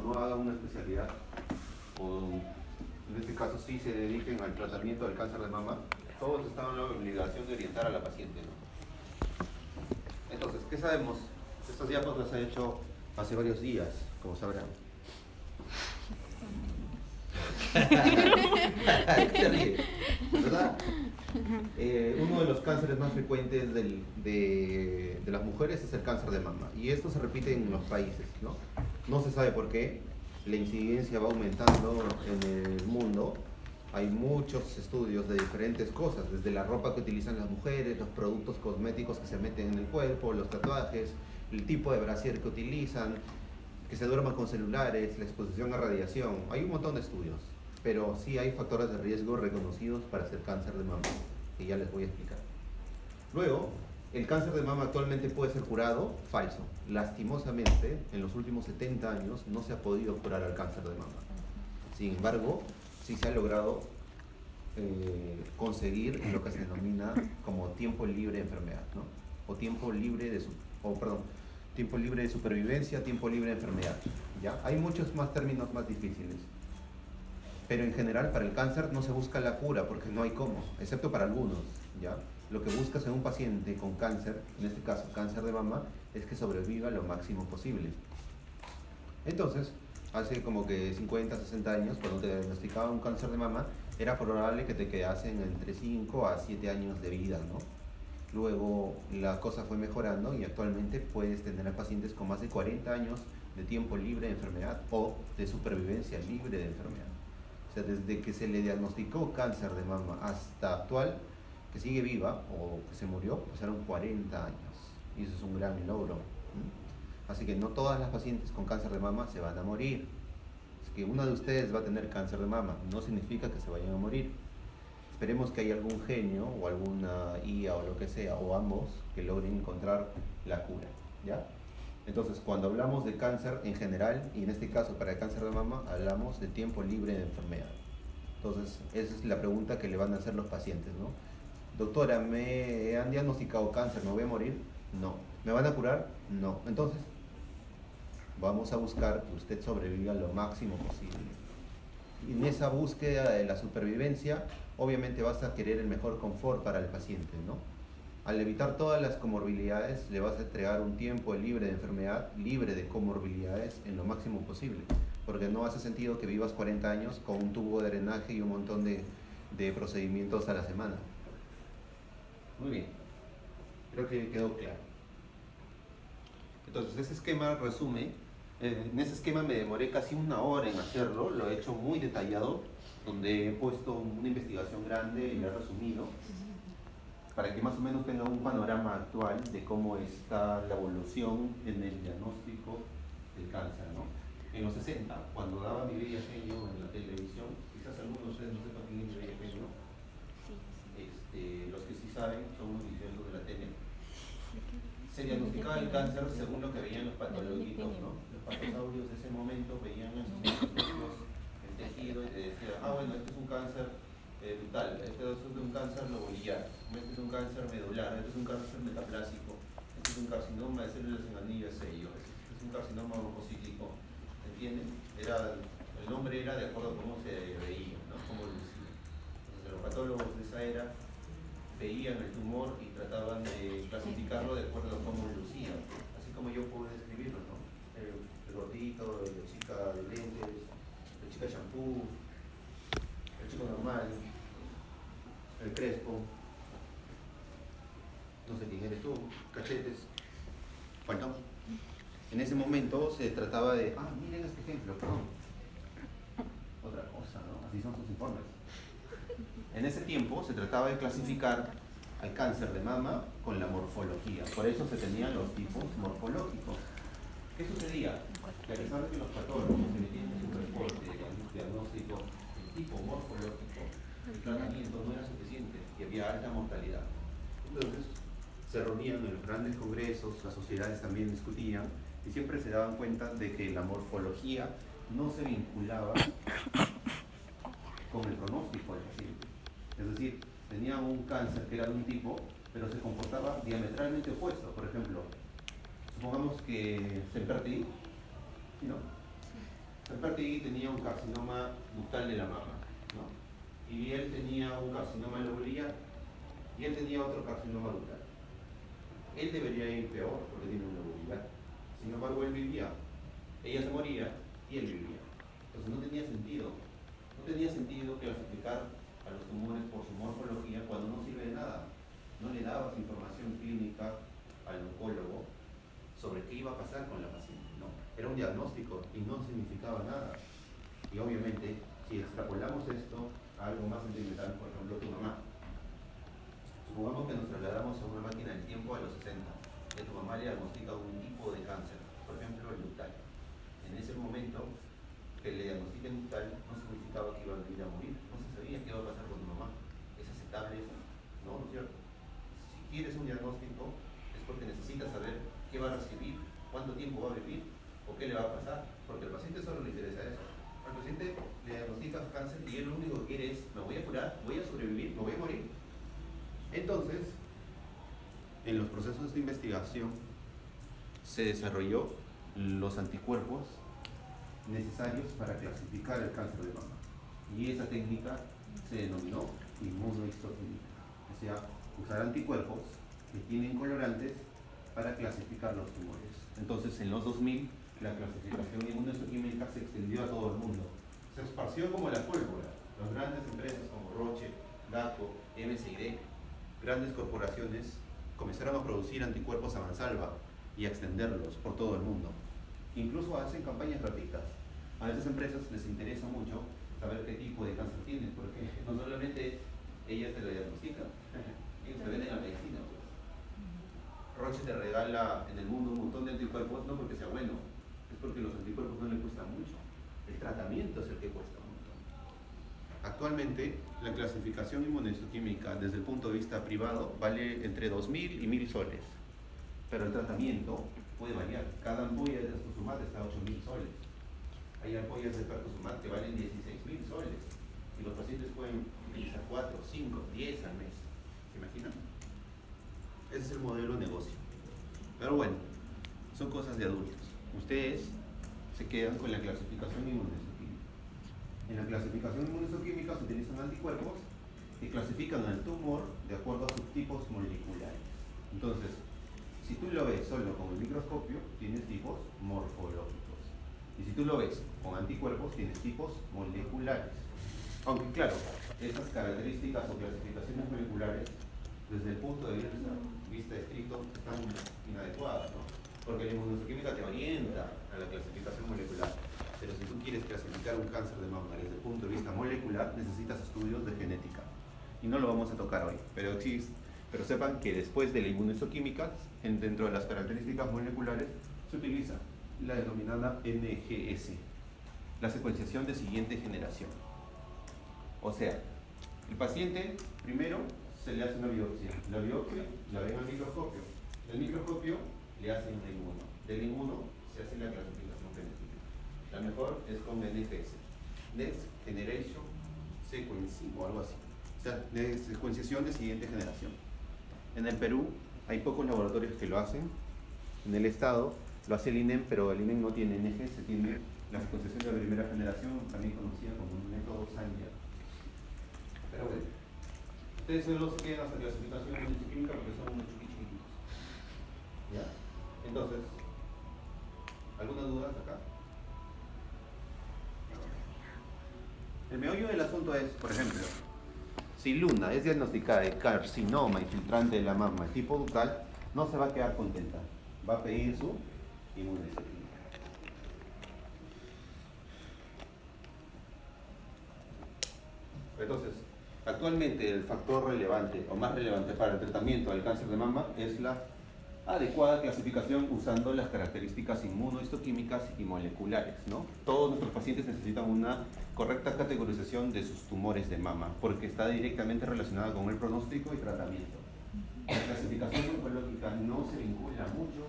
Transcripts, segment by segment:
no hagan una especialidad, o en este caso sí se dediquen al tratamiento del cáncer de mama, todos están en la obligación de orientar a la paciente, ¿no? Entonces, ¿qué sabemos? Estas diapos las he hecho hace varios días, como sabrán. ¿Qué ríe? ¿Verdad? Uno de los cánceres más frecuentes de las mujeres es el cáncer de mama, y esto se repite en los países, ¿no? No se sabe por qué, la incidencia va aumentando en el mundo. Hay muchos estudios de diferentes cosas, desde la ropa que utilizan las mujeres, los productos cosméticos que se meten en el cuerpo, los tatuajes, el tipo de brasier que utilizan, que se duerman con celulares, la exposición a radiación. Hay un montón de estudios, pero sí hay factores de riesgo reconocidos para hacer cáncer de mama, que ya les voy a explicar. Luego, ¿el cáncer de mama actualmente puede ser curado? Falso. Lastimosamente, en los últimos 70 años no se ha podido curar al cáncer de mama. Sin embargo, sí se ha logrado conseguir lo que se denomina como tiempo libre de enfermedad, ¿no? O tiempo libre de tiempo libre de supervivencia, tiempo libre de enfermedad, ¿ya? Hay muchos más términos más difíciles, pero en general para el cáncer no se busca la cura porque no hay cómo, excepto para algunos, ¿ya? Lo que buscas en un paciente con cáncer, en este caso cáncer de mama, es que sobreviva lo máximo posible. Entonces, hace como que 50, 60 años, cuando te diagnosticaban un cáncer de mama, era probable que te quedasen entre 5 a 7 años de vida, ¿no? Luego la cosa fue mejorando y actualmente puedes tener a pacientes con más de 40 años de tiempo libre de enfermedad o de supervivencia libre de enfermedad. O sea, desde que se le diagnosticó cáncer de mama hasta actual, que sigue viva o que se murió, pasaron 40 años. Y eso es un gran logro. Así que no todas las pacientes con cáncer de mama se van a morir. Es que una de ustedes va a tener cáncer de mama, no significa que se vayan a morir. Esperemos que haya algún genio o alguna IA o lo que sea, o ambos, que logren encontrar la cura, ¿ya? Entonces, cuando hablamos de cáncer en general, y en este caso para el cáncer de mama, hablamos de tiempo libre de enfermedad. Entonces, esa es la pregunta que le van a hacer los pacientes, ¿no? Doctora, me han diagnosticado cáncer, ¿me voy a morir? No. ¿Me van a curar? No. Entonces, vamos a buscar que usted sobreviva lo máximo posible. Y en esa búsqueda de la supervivencia, obviamente vas a querer el mejor confort para el paciente, ¿no? Al evitar todas las comorbilidades, le vas a entregar un tiempo libre de enfermedad, libre de comorbilidades en lo máximo posible, porque no hace sentido que vivas 40 años con un tubo de drenaje y un montón de procedimientos a la semana. Muy bien, creo que quedó claro. Entonces, ese esquema resume. En ese esquema me demoré casi una hora en hacerlo, lo he hecho muy detallado, donde he puesto una investigación grande y lo he resumido, para que más o menos tenga un panorama actual de cómo está la evolución en el diagnóstico del cáncer, ¿no? En los 60, cuando daba mi bella genio en la televisión, quizás algunos de ustedes no sepan quién es mi bella genio, los que sí saben son los viciosos de la tele. Se diagnosticaba el cáncer según lo que veían los patológicos, ¿no? Los patosaurios de ese momento veían en sus microscopios el tejido y te decían, bueno, este es un cáncer ductal, este es un cáncer lobular, este es un cáncer medular, este es un cáncer metaplásico, este es un carcinoma de células en anillo de sello, este es un carcinoma broncocítico, ¿entienden? El nombre era de acuerdo a cómo se veía, ¿no? Cómo lucía. Entonces los patólogos de esa era veían el tumor y trataban de clasificarlo de acuerdo a cómo lucía, así como yo puedo describirlo, ¿no? El gordito, la chica de lentes, la chica shampoo, el chico normal, el crespo, no sé quién eres tú, cachetes. Bueno, en ese momento se trataba de, miren este ejemplo, perdón. Otra cosa, ¿no? Así son sus informes. En ese tiempo se trataba de clasificar al cáncer de mama con la morfología. Por eso se tenían los tipos morfológicos. ¿Qué sucedía? Que a pesar de que los patólogos emitían su reporte diagnóstico, el tipo morfológico, el tratamiento no era suficiente y había alta mortalidad. Entonces, se reunían en los grandes congresos, las sociedades también discutían y siempre se daban cuenta de que la morfología no se vinculaba con el pronóstico del paciente. Es decir, tenía un cáncer que era de un tipo, pero se comportaba diametralmente opuesto. Por ejemplo, supongamos que se perdió, ¿no? Pertegui tenía un carcinoma ductal de la mama, ¿no? Y él tenía un carcinoma lobular y él tenía otro carcinoma ductal. Él debería ir peor porque tiene una lobular. Sin embargo, él vivía. Ella se moría y él vivía. Entonces no tenía sentido. No tenía sentido clasificar a los tumores por su morfología cuando no sirve de nada. No le dabas información clínica al oncólogo sobre qué iba a pasar con la paciente, ¿no? Era un diagnóstico y no significaba nada. Y obviamente, si extrapolamos esto a algo más sentimental, por ejemplo, tu mamá. Supongamos que nos trasladamos a una máquina del tiempo a los 60 y a tu mamá le diagnostica un tipo de cáncer, por ejemplo, el ductal. En ese momento, que le diagnostiquen ductal no significaba que iba a venir a morir, no se sabía qué iba a pasar con tu mamá. ¿Es aceptable eso? No, ¿no es cierto? Si quieres un diagnóstico, es porque necesitas saber qué va a recibir, cuánto tiempo va a vivir o qué le va a pasar, porque al paciente solo le interesa eso. Al paciente le diagnosticas cáncer y él lo único que quiere es, me voy a curar, voy a sobrevivir, me voy a morir. Entonces, en los procesos de investigación se desarrolló los anticuerpos necesarios para clasificar el cáncer de mama. Y esa técnica se denominó inmunohistoquímica. O sea, usar anticuerpos que tienen colorantes para clasificar los tumores. Entonces, en los 2000, la clasificación inmunohistoquímica se extendió a todo el mundo. Se esparció como la pólvora. Las grandes empresas como Roche, Dako, MSD, grandes corporaciones comenzaron a producir anticuerpos a mansalva y a extenderlos por todo el mundo. Incluso hacen campañas gratuitas. A esas empresas les interesa mucho saber qué tipo de cáncer tienes, porque no solamente ellas te lo diagnostican, ellos te venden la medicina. Pues. Roche te regala en el mundo un montón de anticuerpos, no porque sea bueno, es porque los anticuerpos no le cuestan mucho. El tratamiento es el que cuesta un montón. Actualmente, la clasificación inmunohistoquímica desde el punto de vista privado vale entre 2.000 y 1.000 soles. Pero el tratamiento puede variar. Cada ampolla de trastuzumab está a 8.000 soles. Hay ampollas de trastuzumab que valen 16.000 soles. Y los pacientes pueden utilizar 4, 5, 10 al mes. ¿Se imaginan? Ese es el modelo de negocio. Pero bueno, son cosas de adultos. Ustedes se quedan con la clasificación inmunohistoquímica. En la clasificación inmunohistoquímica se utilizan anticuerpos que clasifican al tumor de acuerdo a subtipos moleculares. Entonces, si tú lo ves solo con el microscopio, tienes tipos morfológicos. Y si tú lo ves con anticuerpos, tienes tipos moleculares. Aunque claro, esas características o clasificaciones moleculares, desde el punto de vista estricto, están inadecuadas, ¿no? Porque la inmunohistoquímica te orienta a la clasificación molecular. Pero si tú quieres clasificar un cáncer de mama desde el punto de vista molecular, necesitas estudios de genética. Y no lo vamos a tocar hoy, pero sepan que después de la inmunohistoquímica, dentro de las características moleculares, se utiliza la denominada NGS, la secuenciación de siguiente generación. O sea, el paciente primero se le hace una biopsia. La biopsia la ven al microscopio. Del microscopio le hacen una inmuno. Del inmuno se hace la clasificación genética. La mejor es con NGS, Next Generation Sequencing o algo así. O sea, de secuenciación de siguiente generación. En el Perú hay pocos laboratorios que lo hacen. En el estado lo hace el INEM, pero el INEM no tiene NGS, tiene la secuenciación de la primera generación, también conocida como un método Sanger. Pero bueno, ustedes solo se quedan hasta clasificación inmunohistoquímica porque son unos chiquititos. ¿Ya? Entonces, ¿alguna duda hasta acá? El meollo del asunto es, por ejemplo, si Luna es diagnosticada de carcinoma infiltrante de la mama tipo ductal, no se va a quedar contenta. Va a pedir su inmunohistoquímica. Entonces, actualmente el factor relevante o más relevante para el tratamiento del cáncer de mama es la adecuada clasificación usando las características inmunohistoquímicas y moleculares, ¿no? Todos nuestros pacientes necesitan una correcta categorización de sus tumores de mama porque está directamente relacionada con el pronóstico y tratamiento. La clasificación oncológica no se vincula mucho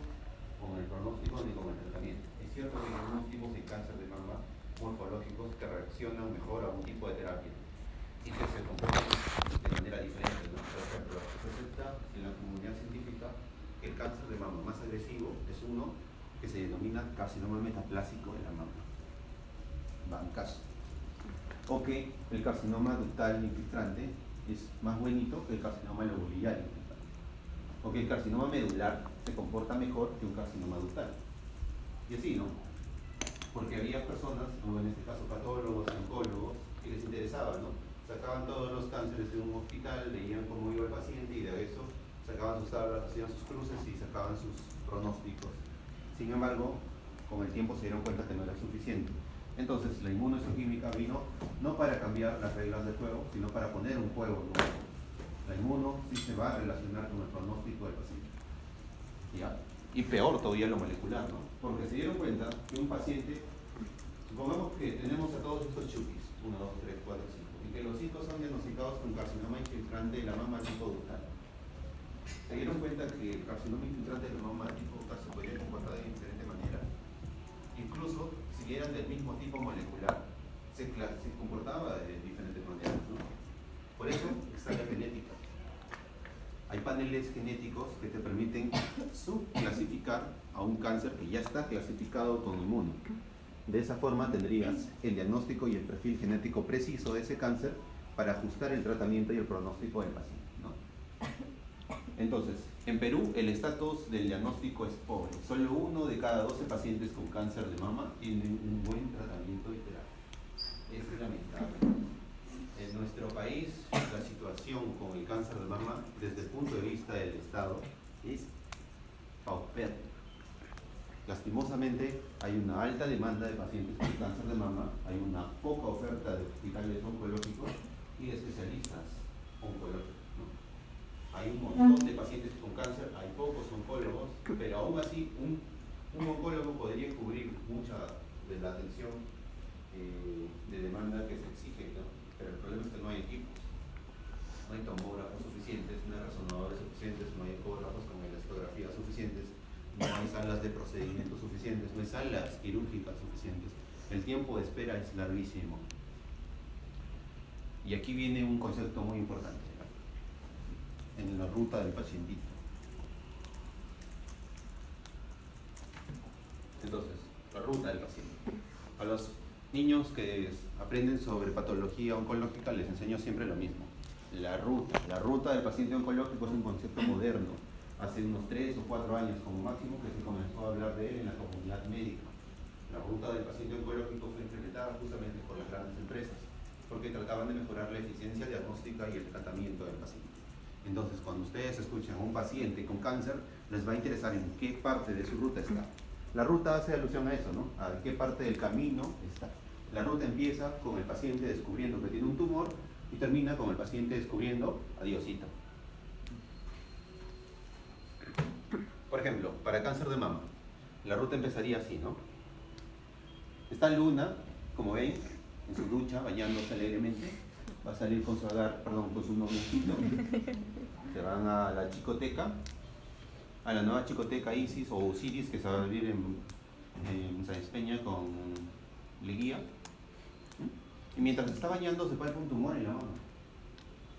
con el pronóstico ni con el tratamiento. Es cierto que hay algunos tipos de cáncer de mama morfológicos que reaccionan mejor a un tipo de terapia y que se comportan de manera diferente, ¿no? Por ejemplo, se acepta en la comunidad científica que el cáncer de mama más agresivo es uno que se denomina carcinoma metaplásico de la mama. caso. O que el carcinoma ductal infiltrante es más bonito que el carcinoma lobuliar infiltrante. O que el carcinoma medular se comporta mejor que un carcinoma ductal. Y así, ¿no? Porque había personas, o en este caso patólogos, oncólogos, que les interesaba, ¿no? Sacaban todos los cánceres de un hospital, veían cómo iba el paciente y de eso sacaban sus tablas, hacían sus cruces y sacaban sus pronósticos. Sin embargo, con el tiempo se dieron cuenta que no era suficiente. Entonces la inmunohistoquímica vino no para cambiar las reglas del juego, sino para poner un juego nuevo. La inmuno sí se va a relacionar con el pronóstico del paciente. ¿Ya? Y peor todavía lo molecular, ¿no? Porque se dieron cuenta que un paciente, supongamos que tenemos a todos estos chukis, 1, 2, 3, 4, 5, y que los 5 son diagnosticados con carcinoma infiltrante de la mama tipo ductal. Se dieron cuenta que el carcinoma infiltrante de la mama tipo ductal se podía comportar de diferente manera. Incluso, si eran del mismo tipo molecular, se comportaba de diferentes maneras, ¿no? Por eso está la genética. Hay paneles genéticos que te permiten subclasificar a un cáncer que ya está clasificado con inmuno. De esa forma tendrías el diagnóstico y el perfil genético preciso de ese cáncer para ajustar el tratamiento y el pronóstico del paciente, ¿no? Entonces, en Perú el estatus del diagnóstico es pobre. Solo 1 de cada 12 pacientes con cáncer de mama tienen un buen tratamiento y terapia. Es lamentable. En nuestro país, la situación con el cáncer de mama, desde el punto de vista del Estado, es paupérrima. Lastimosamente, hay una alta demanda de pacientes con cáncer de mama, hay una poca oferta de hospitales oncológicos y de especialistas oncológicos, ¿no? Hay un montón de pacientes con cáncer, hay pocos oncólogos, pero aún así un oncólogo podría cubrir mucha de la atención de demanda que se exige, ¿no? Pero el problema es que no hay equipos, no hay tomógrafos suficientes, no hay resonadores suficientes, no hay ecógrafos con elastografías suficientes, no hay salas de procedimientos suficientes, no hay salas quirúrgicas suficientes. El tiempo de espera es larguísimo. Y aquí viene un concepto muy importante, ¿no? En la ruta del pacientito. Entonces, la ruta del paciente. A los niños que aprenden sobre patología oncológica les enseño siempre lo mismo. La ruta del paciente oncológico es un concepto moderno. Hace unos 3 o 4 años como máximo que se comenzó a hablar de él en la comunidad médica. La ruta del paciente oncológico fue implementada justamente por las grandes empresas, porque trataban de mejorar la eficiencia diagnóstica y el tratamiento del paciente. Entonces, cuando ustedes escuchan a un paciente con cáncer, les va a interesar en qué parte de su ruta está. La ruta hace alusión a eso, ¿no? A qué parte del camino está. La ruta empieza con el paciente descubriendo que tiene un tumor y termina con el paciente descubriendo a Diosito. Por ejemplo, para cáncer de mama, la ruta empezaría así, ¿no? Está Luna, como ven, en su ducha, bañándose alegremente. Va a salir con su noviecito. Se van a la chicoteca, a la nueva chicoteca Isis o Osiris, que se va a vivir en San Espeña con Leguía. Y mientras se está bañando se palpa un tumor en la mama.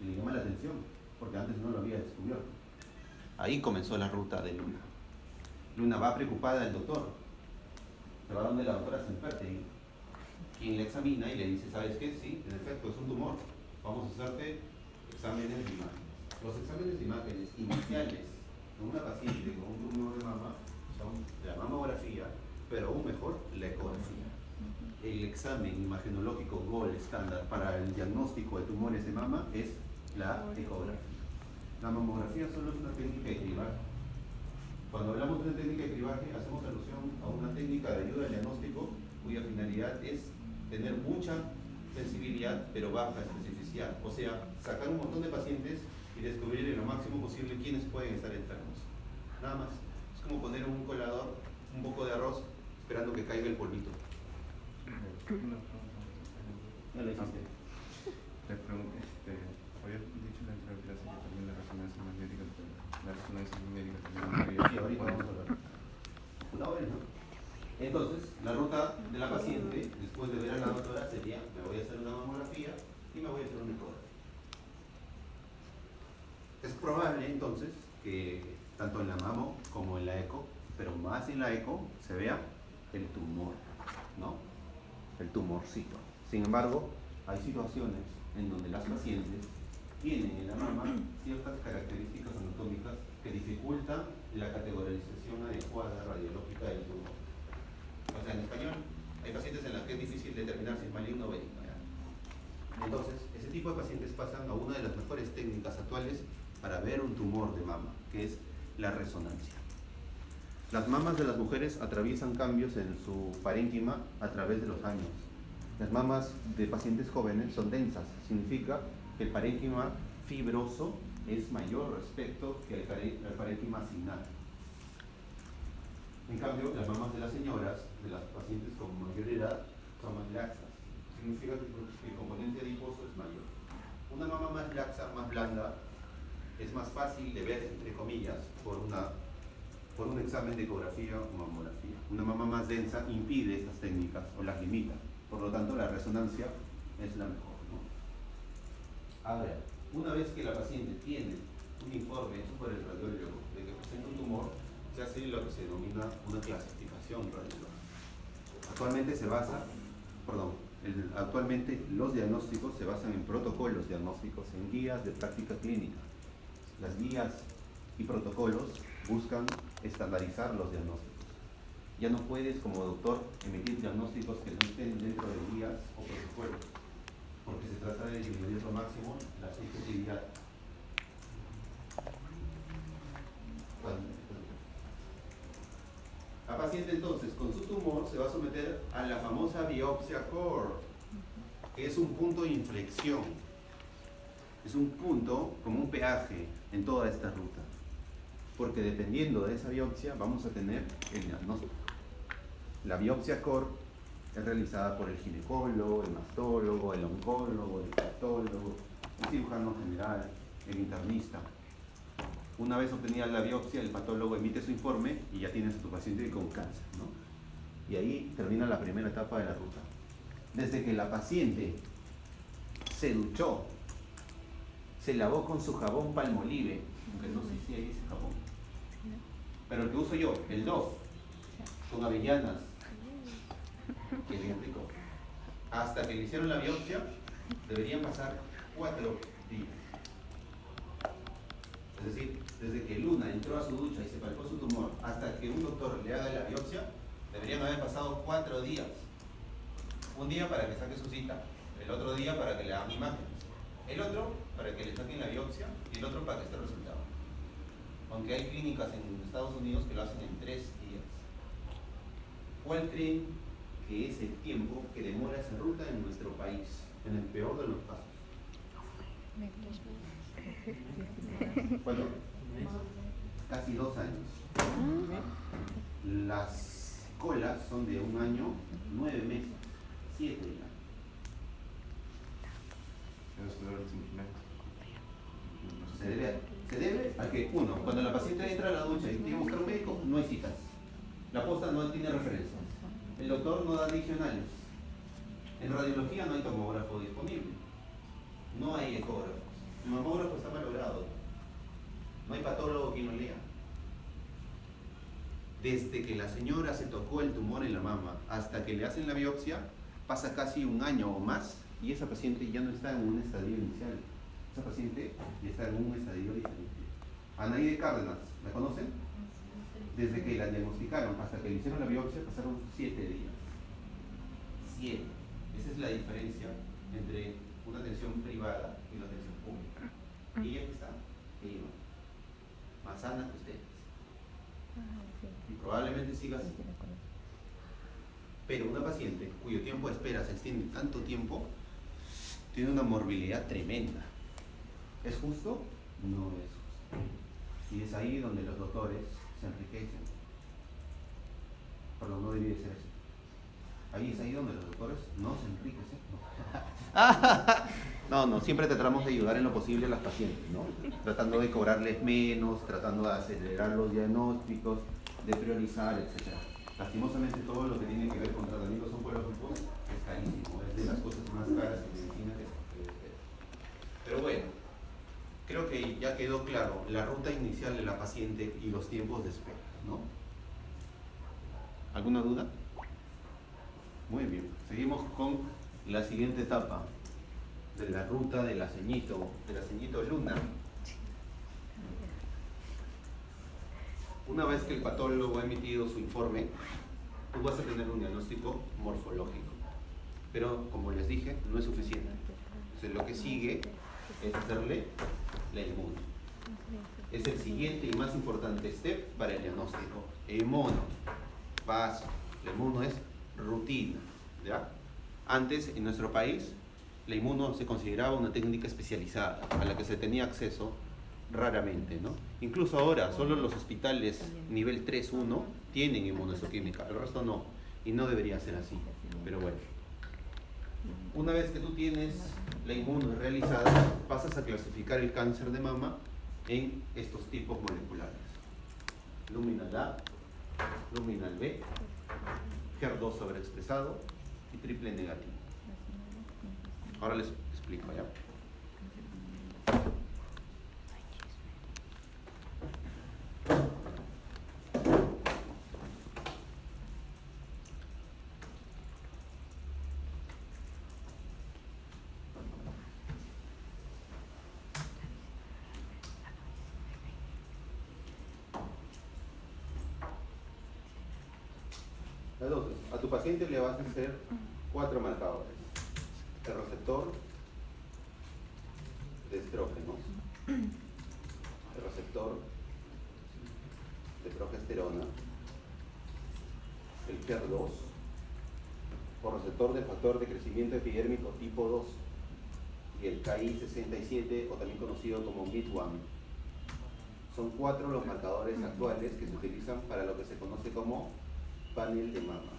Y le llama la atención, porque antes no lo había descubierto. Ahí comenzó la ruta de Luna. Luna va preocupada del doctor. Se va donde la doctora Sempertegui, quien le examina y le dice, ¿sabes qué? Sí, en efecto, es un tumor. Vamos a hacerte exámenes de imágenes. Los exámenes de imágenes iniciales de una paciente con un tumor de mama son la mamografía, pero aún mejor, la ecografía. El examen imagenológico gold estándar para el diagnóstico de tumores de mama es la ecografía. La mamografía solo es una técnica de cribaje. Cuando hablamos de una técnica de cribaje, hacemos alusión a una técnica de ayuda al diagnóstico cuya finalidad es tener mucha sensibilidad pero baja especificidad. O sea, sacar un montón de pacientes y descubrir en lo máximo posible quiénes pueden estar enfermos. Nada más. Es como poner en un colador un poco de arroz esperando que caiga el polvito. Ya lo hiciste. Le pregunto, había dicho en la anterior clase que también la resonancia magnética, la resonancia magnética también había... Sí, ahorita vamos a hablar. Una hora, ¿no? Entonces, la ruta de la paciente, después de ver a la doctora, sería, me voy a hacer una mamografía y me voy a hacer una ecografía. Es probable, entonces, que tanto en la mamo como en la eco, pero más en la eco, se vea el tumor, ¿no? el tumorcito. Sin embargo, hay situaciones en donde las pacientes tienen en la mama ciertas características anatómicas que dificultan la categorización adecuada radiológica del tumor. O sea, en español, hay pacientes en las que es difícil determinar si es maligno o benigno. Entonces, ese tipo de pacientes pasan a una de las mejores técnicas actuales para ver un tumor de mama, que es la resonancia. Las mamas de las mujeres atraviesan cambios en su parénquima a través de los años. Las mamas de pacientes jóvenes son densas, significa que el parénquima fibroso es mayor respecto que el parénquima acinar. En cambio, las mamas de las señoras, de las pacientes con mayor edad, son más laxas. Significa que el componente adiposo es mayor. Una mama más laxa, más blanda, es más fácil de ver, entre comillas, por un examen de ecografía o mamografía. Una mama más densa impide estas técnicas o las limita. Por lo tanto, la resonancia es la mejor, ¿no? Ahora, una vez que la paciente tiene un informe hecho por el radiólogo de que presenta un tumor, se hace lo que se denomina una clasificación radiológica. Actualmente los diagnósticos se basan en protocolos diagnósticos, en guías de práctica clínica. Las guías y protocolos buscan estandarizar los diagnósticos. Ya no puedes, como doctor, emitir diagnósticos que no estén dentro de guías o protocolos, porque se trata de disminuir lo máximo la subjetividad. La paciente entonces con su tumor se va a someter a la famosa biopsia core, que es un punto de inflexión. Es un punto como un peaje en toda esta ruta, porque dependiendo de esa biopsia vamos a tener el diagnóstico. La biopsia core es realizada por el ginecólogo, el mastólogo, el oncólogo, el patólogo, el cirujano general, el internista. Una vez obtenida la biopsia, el patólogo emite su informe y ya tienes a tu paciente con cáncer, ¿no? Y ahí termina la primera etapa de la ruta. Desde que la paciente se duchó, se lavó con su jabón Palmolive, aunque no sé si hay ese jabón, pero el que uso yo, el Dove, con avellanas, que es bien rico, hasta que le hicieron la biopsia, deberían pasar 4 días. Es decir, desde que Luna entró a su ducha y se palpó su tumor hasta que un doctor le haga la biopsia, deberían haber pasado 4 días. Un día para que saque su cita, el otro día para que le hagan imágenes, el otro para que le saquen la biopsia y el otro para que esté el resultado. Aunque hay clínicas en Estados Unidos que lo hacen en 3 días. ¿Cuál creen que es el tiempo que demora esa ruta en nuestro país, en el peor de los casos? Bueno, casi 2 años. Las colas son de 1 año, 9 meses, 7 ya. Se debe a que, uno, cuando la paciente entra a la ducha y tiene que buscar un médico, no hay citas. La posta no tiene referencias. El doctor no da diccionarios. En radiología no hay tomógrafo disponible. No hay ecógrafos. El mamógrafo está malogrado. No hay patólogo que lo lea. Desde que la señora se tocó el tumor en la mama hasta que le hacen la biopsia, pasa casi 1 año o más y esa paciente ya no está en un estadio inicial. Esa paciente ya está en un estadio diferente. Anaide Cárdenas, ¿la conocen? Desde que la diagnosticaron hasta que le hicieron la biopsia pasaron 7 días. 7. Esa es la diferencia entre una atención privada y una atención pública. Ella que está, ella no. Más sana que ustedes. Y probablemente siga así. Pero una paciente cuyo tiempo de espera se extiende tanto tiempo, tiene una morbilidad tremenda. ¿Es justo? No es justo. Y es ahí donde los doctores se enriquecen. Perdón, no debería ser así. Ahí es ahí donde los doctores no se enriquecen. No, siempre tratamos de ayudar en lo posible a las pacientes, ¿no? Tratando de cobrarles menos, tratando de acelerar los diagnósticos, de priorizar, etc. Lastimosamente todo lo que tiene que ver con tratamientos oncológicos es carísimo, es de las cosas más caras en medicina que se puede ver. Pero bueno, creo que ya quedó claro la ruta inicial de la paciente y los tiempos de espera, ¿no? ¿Alguna duda? Muy bien, seguimos con la siguiente etapa de la ruta de la ceñito Luna. Una vez que el patólogo ha emitido su informe, tú vas a tener un diagnóstico morfológico. Pero, como les dije, no es suficiente. Entonces, lo que sigue es hacerle la inmuno. Es el siguiente y más importante step para el diagnóstico. El mono, paso. La inmuno es rutina, ¿ya? Antes, en nuestro país, la inmuno se consideraba una técnica especializada a la que se tenía acceso raramente, ¿no? Incluso ahora, solo los hospitales nivel 3-1 tienen inmunohistoquímica, el resto no, y no debería ser así, pero bueno. Una vez que tú tienes la inmuno realizada, pasas a clasificar el cáncer de mama en estos tipos moleculares: luminal A, luminal B, HER2 sobreexpresado y triple negativo. Ahora les explico, ¿ya? Entonces, a tu paciente le vas a hacer 4 marcadores: el receptor de estrógenos, el receptor de progesterona, el HER2 o receptor de factor de crecimiento epidérmico tipo 2 y el KI67, o también conocido como MIT1. Son 4 los marcadores actuales que se utilizan para lo que se conoce como panel de mama.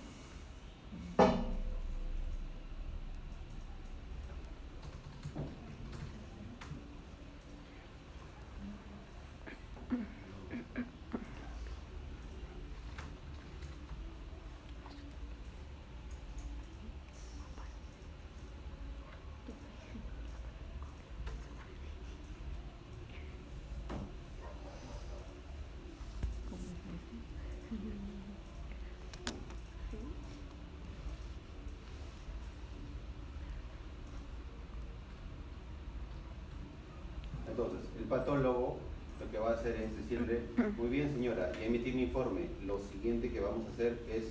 Entonces, el patólogo lo que va a hacer es decirle: muy bien, señora, ya emití mi informe, lo siguiente que vamos a hacer es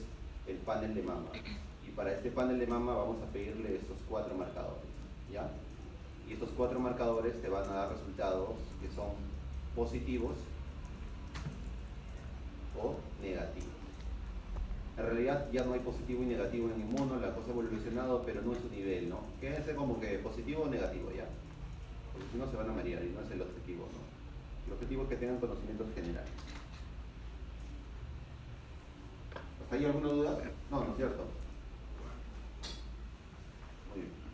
el panel de mama. Y para este panel de mama vamos a pedirle estos 4 marcadores, ¿ya? Y estos 4 marcadores te van a dar resultados que son positivos o negativos. En realidad ya no hay positivo y negativo en inmuno, la cosa ha evolucionado, pero no es su nivel, ¿no? Quédense como que positivo o negativo, ¿ya? Porque si no se van a marear y no es el objetivo, ¿no? El objetivo es que tengan conocimientos generales. ¿Hasta ahí alguna duda? No, ¿no es cierto? Muy bien.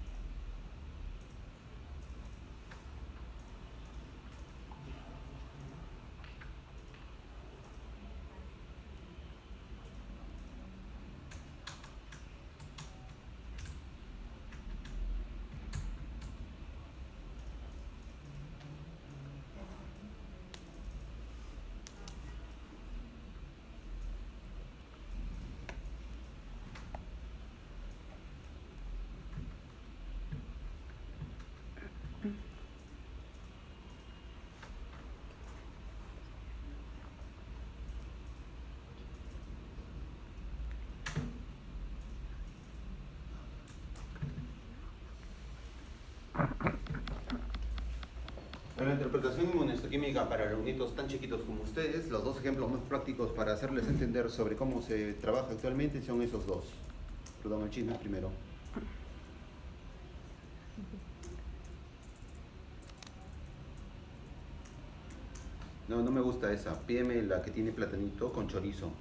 En la interpretación inmunohistoquímica para alumnitos tan chiquitos como ustedes, los 2 ejemplos más prácticos para hacerles entender sobre cómo se trabaja actualmente son esos 2. Perdón, el chisme primero. No, no me gusta esa. Pídeme la que tiene platanito con chorizo.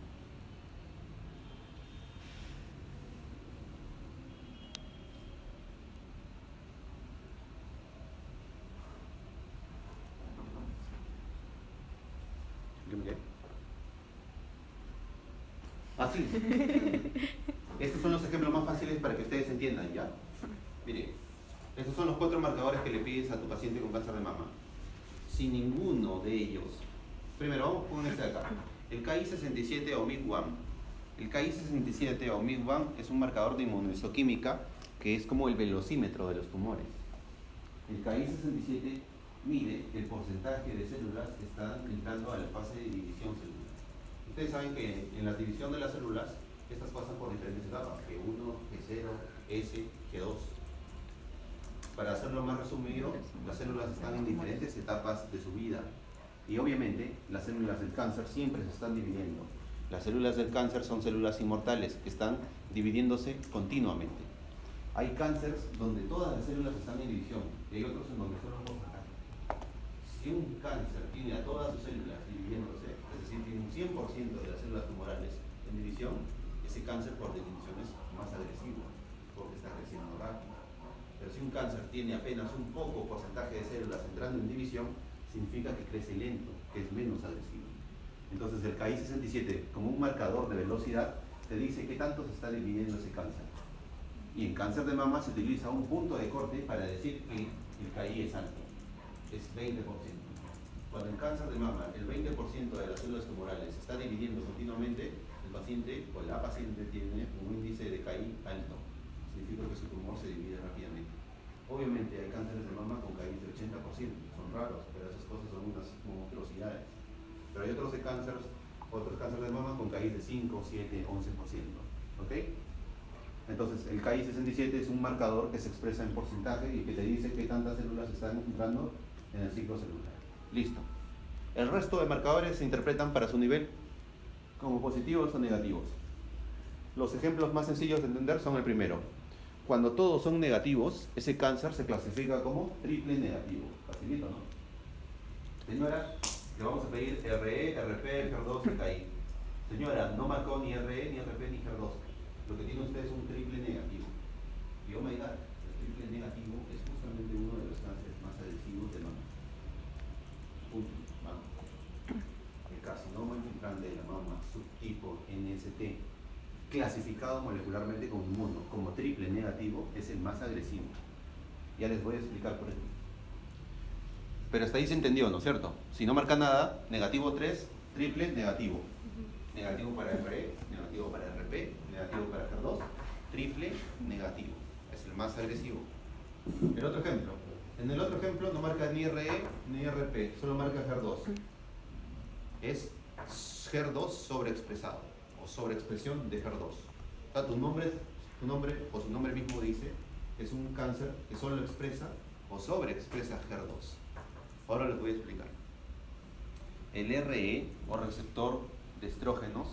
Así. Estos son los ejemplos más fáciles para que ustedes entiendan, ¿ya? Mire, estos son los 4 marcadores que le pides a tu paciente con cáncer de mama. Si ninguno de ellos... Primero, vamos con este de acá. El KI67 o MIT1. El KI67 o MIT1 es un marcador de inmunohistoquímica que es como el velocímetro de los tumores. El KI67 mide el porcentaje de células que están entrando a la fase de división celular. Ustedes saben que en la división de las células, estas pasan por diferentes etapas, G1, G0, S, G2. Para hacerlo más resumido, las células están en diferentes etapas de su vida. Y obviamente, las células del cáncer siempre se están dividiendo. Las células del cáncer son células inmortales que están dividiéndose continuamente. Hay cánceres donde todas las células están en división y hay otros en donde solo un porcentaje. Si un cáncer tiene a todas sus células dividiéndose, es decir, tiene un 100% de las células tumorales en división, ese cáncer por definición es más agresivo porque está creciendo rápido. Pero si un cáncer tiene apenas un poco porcentaje de células entrando en división, significa que crece lento, que es menos agresivo. Entonces el KI67, como un marcador de velocidad, te dice qué tanto se está dividiendo ese cáncer. Y en cáncer de mama se utiliza un punto de corte para decir que el KI es alto, es 20%. Cuando en cáncer de mama el 20% de las células tumorales se está dividiendo continuamente, el paciente o la paciente tiene un índice de KI alto. Significa que su tumor se divide rápidamente. Obviamente hay cánceres de mama con KI de 80%, son raros, pero esas cosas son unas monstruosidades. Pero hay otros cánceres de mama con KI de 5, 7, 11%. ¿Ok? Entonces el KI67 es un marcador que se expresa en porcentaje y que te dice qué tantas células están entrando en el ciclo celular. Listo. El resto de marcadores se interpretan para su nivel como positivos o negativos. Los ejemplos más sencillos de entender son el primero. Cuando todos son negativos, ese cáncer se clasifica como triple negativo. Facilito, ¿no? Señora, le vamos a pedir RE, RP, HER2 y KI. Señora, no marcó ni RE, ni RP, ni HER2. Lo que tiene usted es un triple negativo. Y oh my God, el triple negativo es justamente uno de los cánceres más agresivos de mama. Punto. Vamos. El carcinoma infiltrante de la mama, subtipo NST, clasificado molecularmente como inmuno, como triple negativo, es el más agresivo. Ya les voy a explicar por qué. Pero hasta ahí se entendió, ¿no es cierto? Si no marca nada, negativo 3, triple negativo. Negativo para RE, negativo para RP, negativo para HER2, triple negativo. Es el más agresivo. El otro ejemplo. En el otro ejemplo no marca ni RE ni RP, solo marca HER2. Es HER2 sobreexpresado o sobreexpresión de HER2. O sea, tu nombre o su nombre mismo dice que es un cáncer que solo expresa o sobreexpresa HER2. Ahora les voy a explicar. El RE o receptor de estrógenos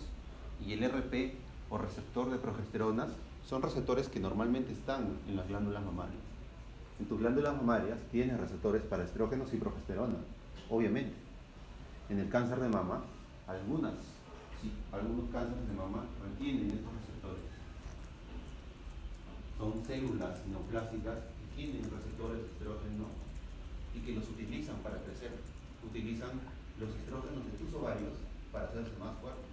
y el RP o receptor de progesteronas son receptores que normalmente están en las glándulas mamarias. En tus glándulas mamarias tienes receptores para estrógenos y progesterona, obviamente. En el cáncer de mama, algunos cánceres de mama retienen estos receptores. Son células neoplásicas que tienen receptores de estrógeno y que los utilizan para crecer. Utilizan los estrógenos de tus ovarios para hacerse más fuertes.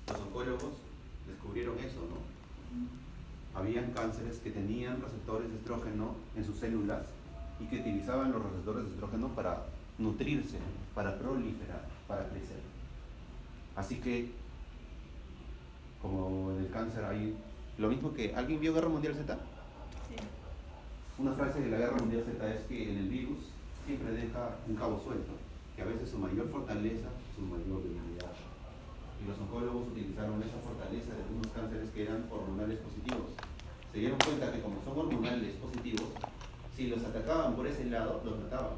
Los oncólogos descubrieron eso, ¿no? Habían cánceres que tenían receptores de estrógeno en sus células y que utilizaban los receptores de estrógeno para nutrirse, para proliferar, para crecer. Así que, como en el cáncer hay lo mismo que... ¿Alguien vio Guerra Mundial Z? Sí. Una frase de la Guerra Mundial Z es que en el virus siempre deja un cabo suelto, que a veces su mayor fortaleza, su mayor debilidad. Y los oncólogos utilizaron esa fortaleza de algunos cánceres que eran hormonales positivos. Se dieron cuenta que como son hormonales positivos, si los atacaban por ese lado, los mataban.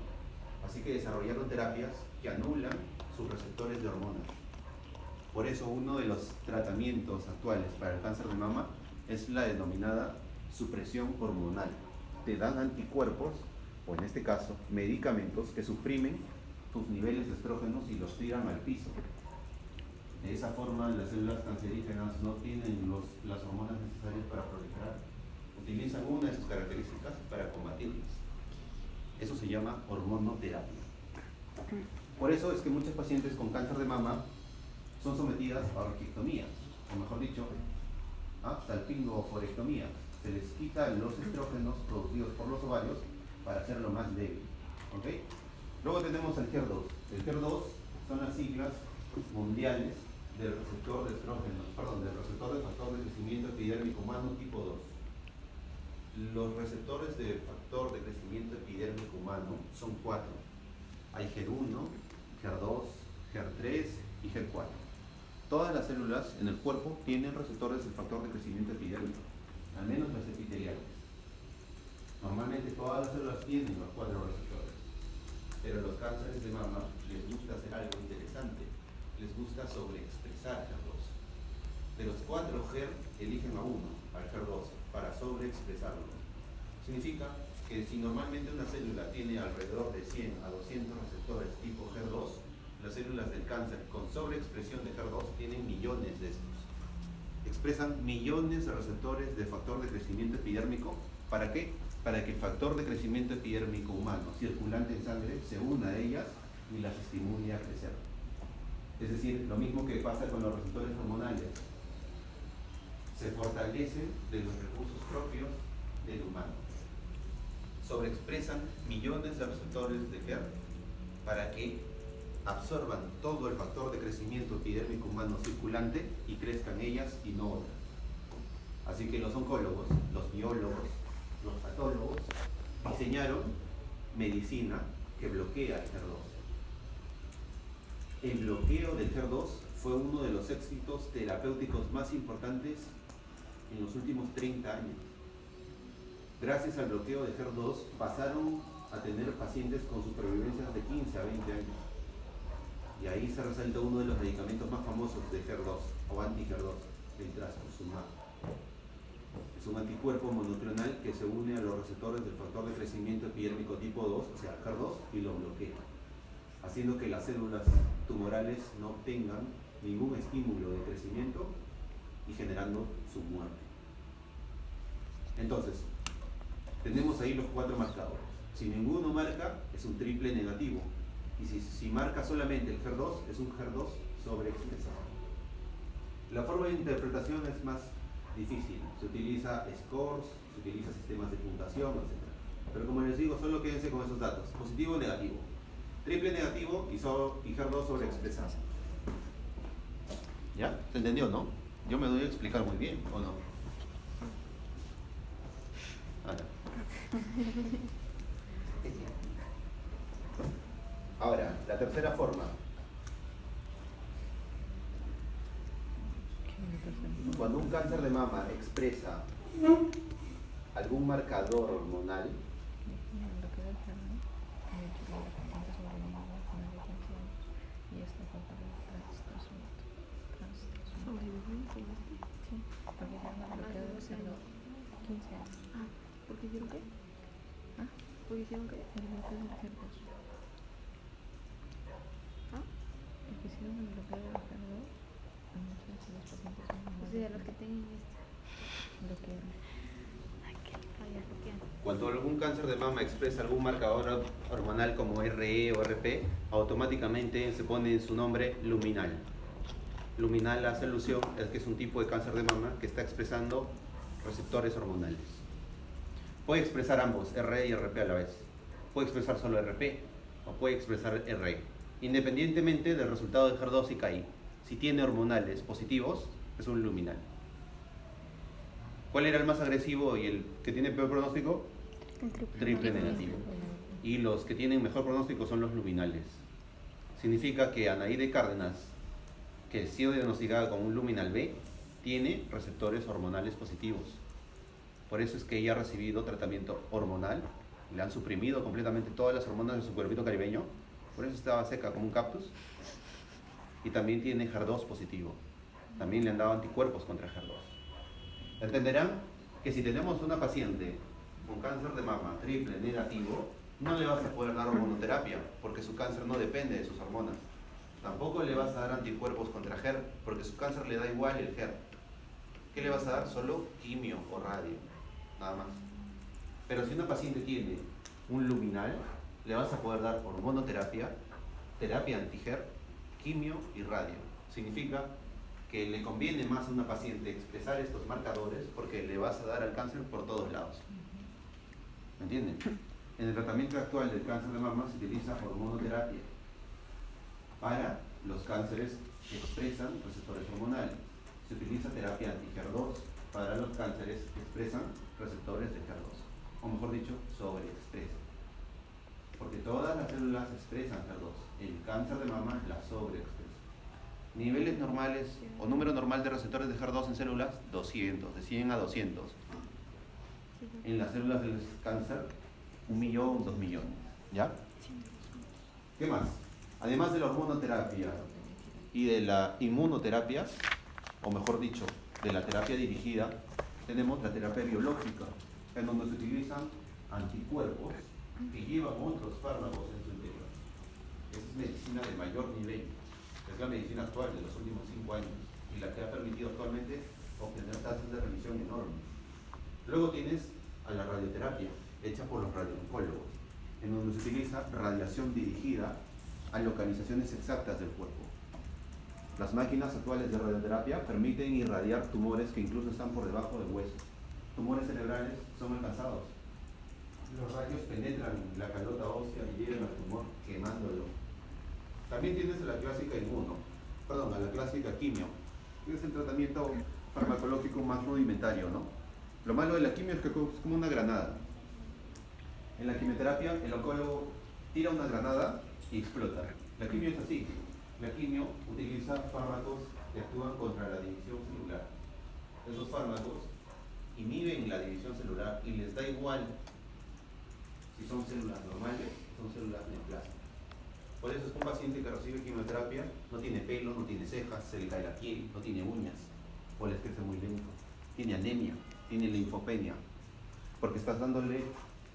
Así que desarrollaron terapias que anulan sus receptores de hormonas. Por eso uno de los tratamientos actuales para el cáncer de mama es la denominada supresión hormonal. Te dan anticuerpos, o en este caso, medicamentos que suprimen tus niveles de estrógenos y los tiran al piso. De esa forma, las células cancerígenas no tienen las hormonas necesarias para proliferar. Utilizan una de sus características para combatirlas. Eso se llama hormonoterapia. Por eso es que muchos pacientes con cáncer de mama son sometidas a orquiectomía, o mejor dicho, a salpingoforectomía. Se les quitan los estrógenos producidos por los ovarios para hacerlo más débil. ¿Okay? Luego tenemos el HER2. El HER2 son las siglas mundiales del receptor de estrógenos, del receptor de factor de crecimiento epidérmico humano tipo 2. Los receptores de factor de crecimiento epidérmico humano son 4. Hay HER1, HER2, HER3 y HER4. Todas las células en el cuerpo tienen receptores del factor de crecimiento epidérmico, al menos las epiteliales. Normalmente todas las células tienen los 4 receptores, pero los cánceres de mama les gusta hacer algo interesante, les gusta sobreexpresar HER2. De los 4 HER, eligen a uno, al HER2, para sobreexpresarlo. Significa que si normalmente una célula tiene alrededor de 100 a 200 receptores tipo HER2, las células del cáncer con sobreexpresión de HER2 tienen millones de estos. Expresan millones de receptores de factor de crecimiento epidérmico. ¿Para qué? Para que el factor de crecimiento epidérmico humano circulante en sangre se una a ellas y las estimule a crecer. Es decir, lo mismo que pasa con los receptores hormonales. Se fortalecen de los recursos propios del humano. Sobreexpresan millones de receptores de HER para que absorban todo el factor de crecimiento epidérmico humano circulante y crezcan ellas y no otras. Así que los oncólogos, los biólogos, los patólogos diseñaron medicina que bloquea el HER2. El bloqueo del HER2 fue uno de los éxitos terapéuticos más importantes en los últimos 30 años. Gracias al bloqueo de HER2 pasaron a tener pacientes con supervivencias de 15 a 20 años. Y ahí se resalta uno de los medicamentos más famosos de HER2 o anti-HER2, el trastuzumab. Es un anticuerpo monoclonal que se une a los receptores del factor de crecimiento epidérmico tipo 2, o sea, HER2, y lo bloquea, haciendo que las células tumorales no obtengan ningún estímulo de crecimiento y generando su muerte. Entonces, tenemos ahí los 4 marcadores. Si ninguno marca, es un triple negativo. Y si marca solamente el HER2, es un HER2 sobreexpresado. La forma de interpretación es más difícil. Se utiliza scores, se utiliza sistemas de puntuación, etc. Pero como les digo, solo quédense con esos datos. Positivo o negativo. Triple negativo y HER2 sobreexpresado. ¿Ya? ¿Se entendió, no? Yo me doy a explicar muy bien, ¿o no? Ahora, la tercera forma. Cuando un cáncer de mama expresa algún marcador hormonal, ¿por qué hicieron qué? ¿Por qué hicieron qué? El bloqueo del HER2. El que hicieron el bloqueo del HER2, a muchos de los pacientes son O sea, los que tienen bloquearon. cuando algún cáncer de mama expresa algún marcador hormonal como RE o RP, automáticamente se pone en su nombre luminal. Luminal hace alusión a que es un tipo de cáncer de mama que está expresando receptores hormonales. Puede expresar ambos, RE y RP a la vez. Puede expresar solo RP o puede expresar RE, independientemente del resultado de HER2 y KI. Si tiene hormonales positivos, es un luminal. ¿Cuál era el más agresivo y el que tiene peor pronóstico? El Triple negativo. Y los que tienen mejor pronóstico son los luminales. Significa que Anaíde Cárdenas, que ha sido diagnosticada con un luminal B, tiene receptores hormonales positivos. Por eso es que ella ha recibido tratamiento hormonal, le han suprimido completamente todas las hormonas de su cuerpito caribeño, por eso estaba seca como un cactus, y también tiene HER2 positivo. También le han dado anticuerpos contra HER2. Entenderán que si tenemos una paciente con cáncer de mama triple negativo, no le vas a poder dar hormonoterapia, porque su cáncer no depende de sus hormonas. Tampoco le vas a dar anticuerpos contra HER, porque su cáncer le da igual el HER. ¿Qué le vas a dar? Solo quimio o radio, nada más. Pero si una paciente tiene un luminal, le vas a poder dar hormonoterapia, terapia anti-HER, quimio y radio. Significa que le conviene más a una paciente expresar estos marcadores porque le vas a dar al cáncer por todos lados. ¿Me entienden? En el tratamiento actual del cáncer de mama se utiliza hormonoterapia para los cánceres que expresan receptores hormonales. Se utiliza terapia anti-HER2 para los cánceres que expresan receptores de HER2, o mejor dicho, sobreexpresan. Porque todas las células expresan HER2. El cáncer de mama la sobreexpresa. Niveles normales o número normal de receptores de HER2 en células, 200, de 100 a 200. En las células del cáncer, 1 millón, 2 millones. ¿Ya? ¿Qué más? Además de la hormonoterapia y de la inmunoterapia, o mejor dicho, de la terapia dirigida, tenemos la terapia biológica, en donde se utilizan anticuerpos que llevan otros fármacos en su interior. Esa es medicina de mayor nivel. Es la medicina actual de los últimos 5 años y la que ha permitido actualmente obtener tasas de remisión enormes. Luego tienes a la radioterapia, hecha por los radiooncólogos, en donde se utiliza radiación dirigida a localizaciones exactas del cuerpo. Las máquinas actuales de radioterapia permiten irradiar tumores que incluso están por debajo del hueso. Tumores cerebrales son alcanzados. Los rayos penetran la calota ósea y llegan al tumor quemándolo. También tienes a la clásica a la clásica quimio, que es el tratamiento farmacológico más rudimentario, ¿no? Lo malo de la quimio es que es como una granada. En la quimioterapia, el oncólogo tira una granada y explota. La quimio es así. La quimio utiliza fármacos que actúan contra la división celular. Esos fármacos inhiben la división celular y les da igual si son células normales o son células neoplásicas. Por eso es que un paciente que recibe quimioterapia no tiene pelo, no tiene cejas, se le cae la piel, no tiene uñas, o les crece muy lento, tiene anemia, tiene linfopenia, porque estás dándole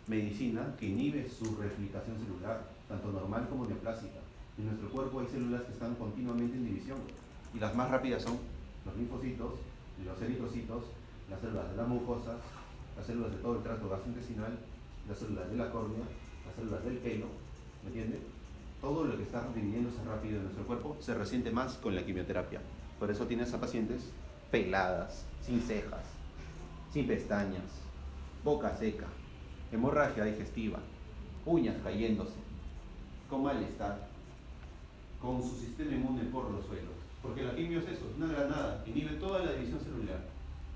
medicina que inhibe su replicación celular, tanto normal como neoplásica. En nuestro cuerpo hay células que están continuamente en división, y las más rápidas son los linfocitos, los eritrocitos, las células de las mucosas, las células de todo el tracto gastrointestinal, las células de la córnea, las células del pelo, ¿me entiendes? Todo lo que está dividiéndose rápido en nuestro cuerpo se resiente más con la quimioterapia. Por eso tienes a pacientes peladas, sin cejas, sin pestañas, boca seca, hemorragia digestiva, uñas cayéndose, con malestar, con su sistema inmune por los suelos. Porque la quimio es eso, es una granada, inhibe toda la división celular.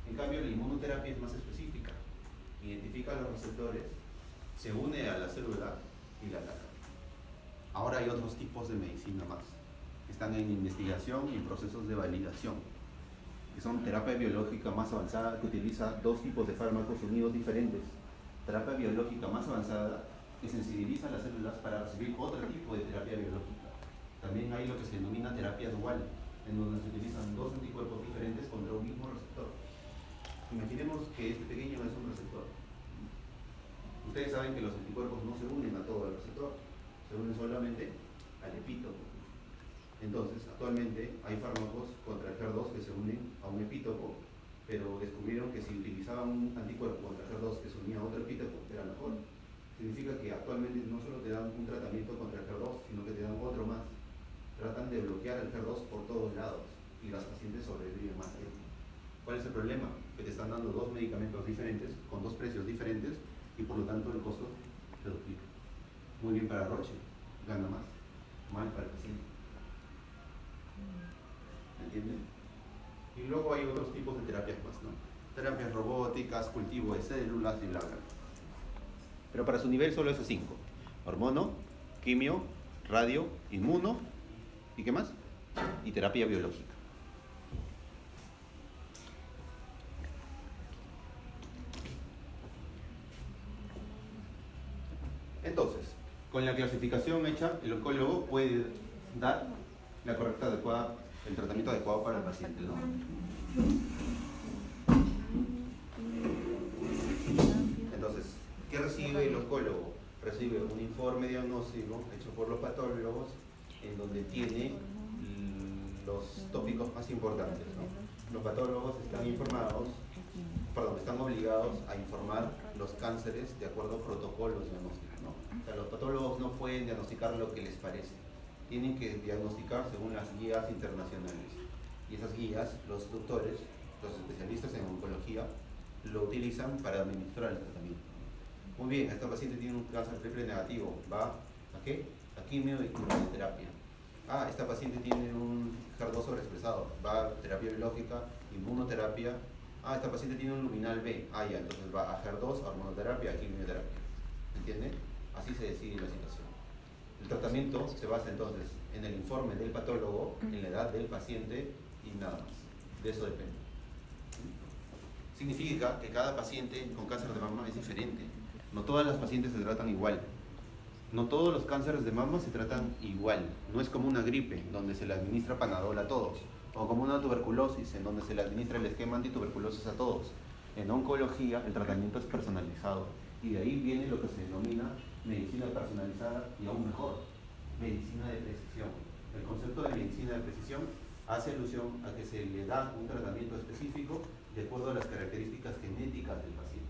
En cambio, la inmunoterapia es más específica. Identifica los receptores, se une a la célula y la ataca. Ahora hay otros tipos de medicina más. Están en investigación y en procesos de validación, que son terapia biológica más avanzada, que utiliza 2 tipos de fármacos unidos diferentes. Terapia biológica más avanzada, que sensibiliza a las células para recibir otro tipo de terapia biológica. También hay lo que se denomina terapia dual, en donde se utilizan 2 anticuerpos diferentes contra un mismo receptor. Imaginemos que este pequeño es un receptor. Ustedes saben que los anticuerpos no se unen a todo el receptor, se unen solamente al epítopo. Entonces, actualmente hay fármacos contra el HER2 que se unen a un epítopo, pero descubrieron que si utilizaban un anticuerpo contra el HER2 que se unía a otro epítopo, era mejor. Significa que actualmente no solo te dan un tratamiento contra el HER2, sino que te dan otro más. Tratan de bloquear el HER2 por todos lados y las pacientes sobreviven más tiempo. ¿Cuál es el problema? Que te están dando 2 medicamentos diferentes, con 2 precios diferentes, y por lo tanto el costo se duplica. Muy bien para Roche, gana más. Mal para el paciente. ¿Me entienden? Y luego hay otros tipos de terapias más, ¿no? Terapias robóticas, cultivo de células y bla, bla. Pero para su nivel solo esos 5. Hormono, quimio, radio, inmuno, ¿y qué más? Y terapia biológica. Entonces, con la clasificación hecha, el oncólogo puede dar la correcta adecuada, el tratamiento adecuado para el paciente, ¿no? Entonces, ¿qué recibe el oncólogo? Recibe un informe diagnóstico hecho por los patólogos en donde tiene los tópicos más importantes, ¿no? Los patólogos están están obligados a informar los cánceres de acuerdo a protocolos diagnósticos, ¿no? O sea, los patólogos no pueden diagnosticar lo que les parece, tienen que diagnosticar según las guías internacionales. Y esas guías, los doctores, los especialistas en oncología, lo utilizan para administrar el tratamiento. Muy bien, esta paciente tiene un cáncer triple negativo, ¿va a qué? A quimio y quimioterapia. Esta paciente tiene un HER2 sobreexpresado, va a terapia biológica, inmunoterapia, esta paciente tiene un luminal B. Ya, entonces va a HER2, a hormonoterapia, a quimioterapia. ¿Entiende? Así se decide la situación. El tratamiento se basa entonces en el informe del patólogo, en la edad del paciente y nada más. De eso depende. Significa que cada paciente con cáncer de mama es diferente. No todas las pacientes se tratan igual. No todos los cánceres de mama se tratan igual. No es como una gripe, donde se le administra Panadol a todos. O como una tuberculosis, en donde se le administra el esquema antituberculosis a todos. En oncología, el tratamiento es personalizado. Y de ahí viene lo que se denomina medicina personalizada y aún mejor, medicina de precisión. El concepto de medicina de precisión hace alusión a que se le da un tratamiento específico de acuerdo a las características genéticas del paciente.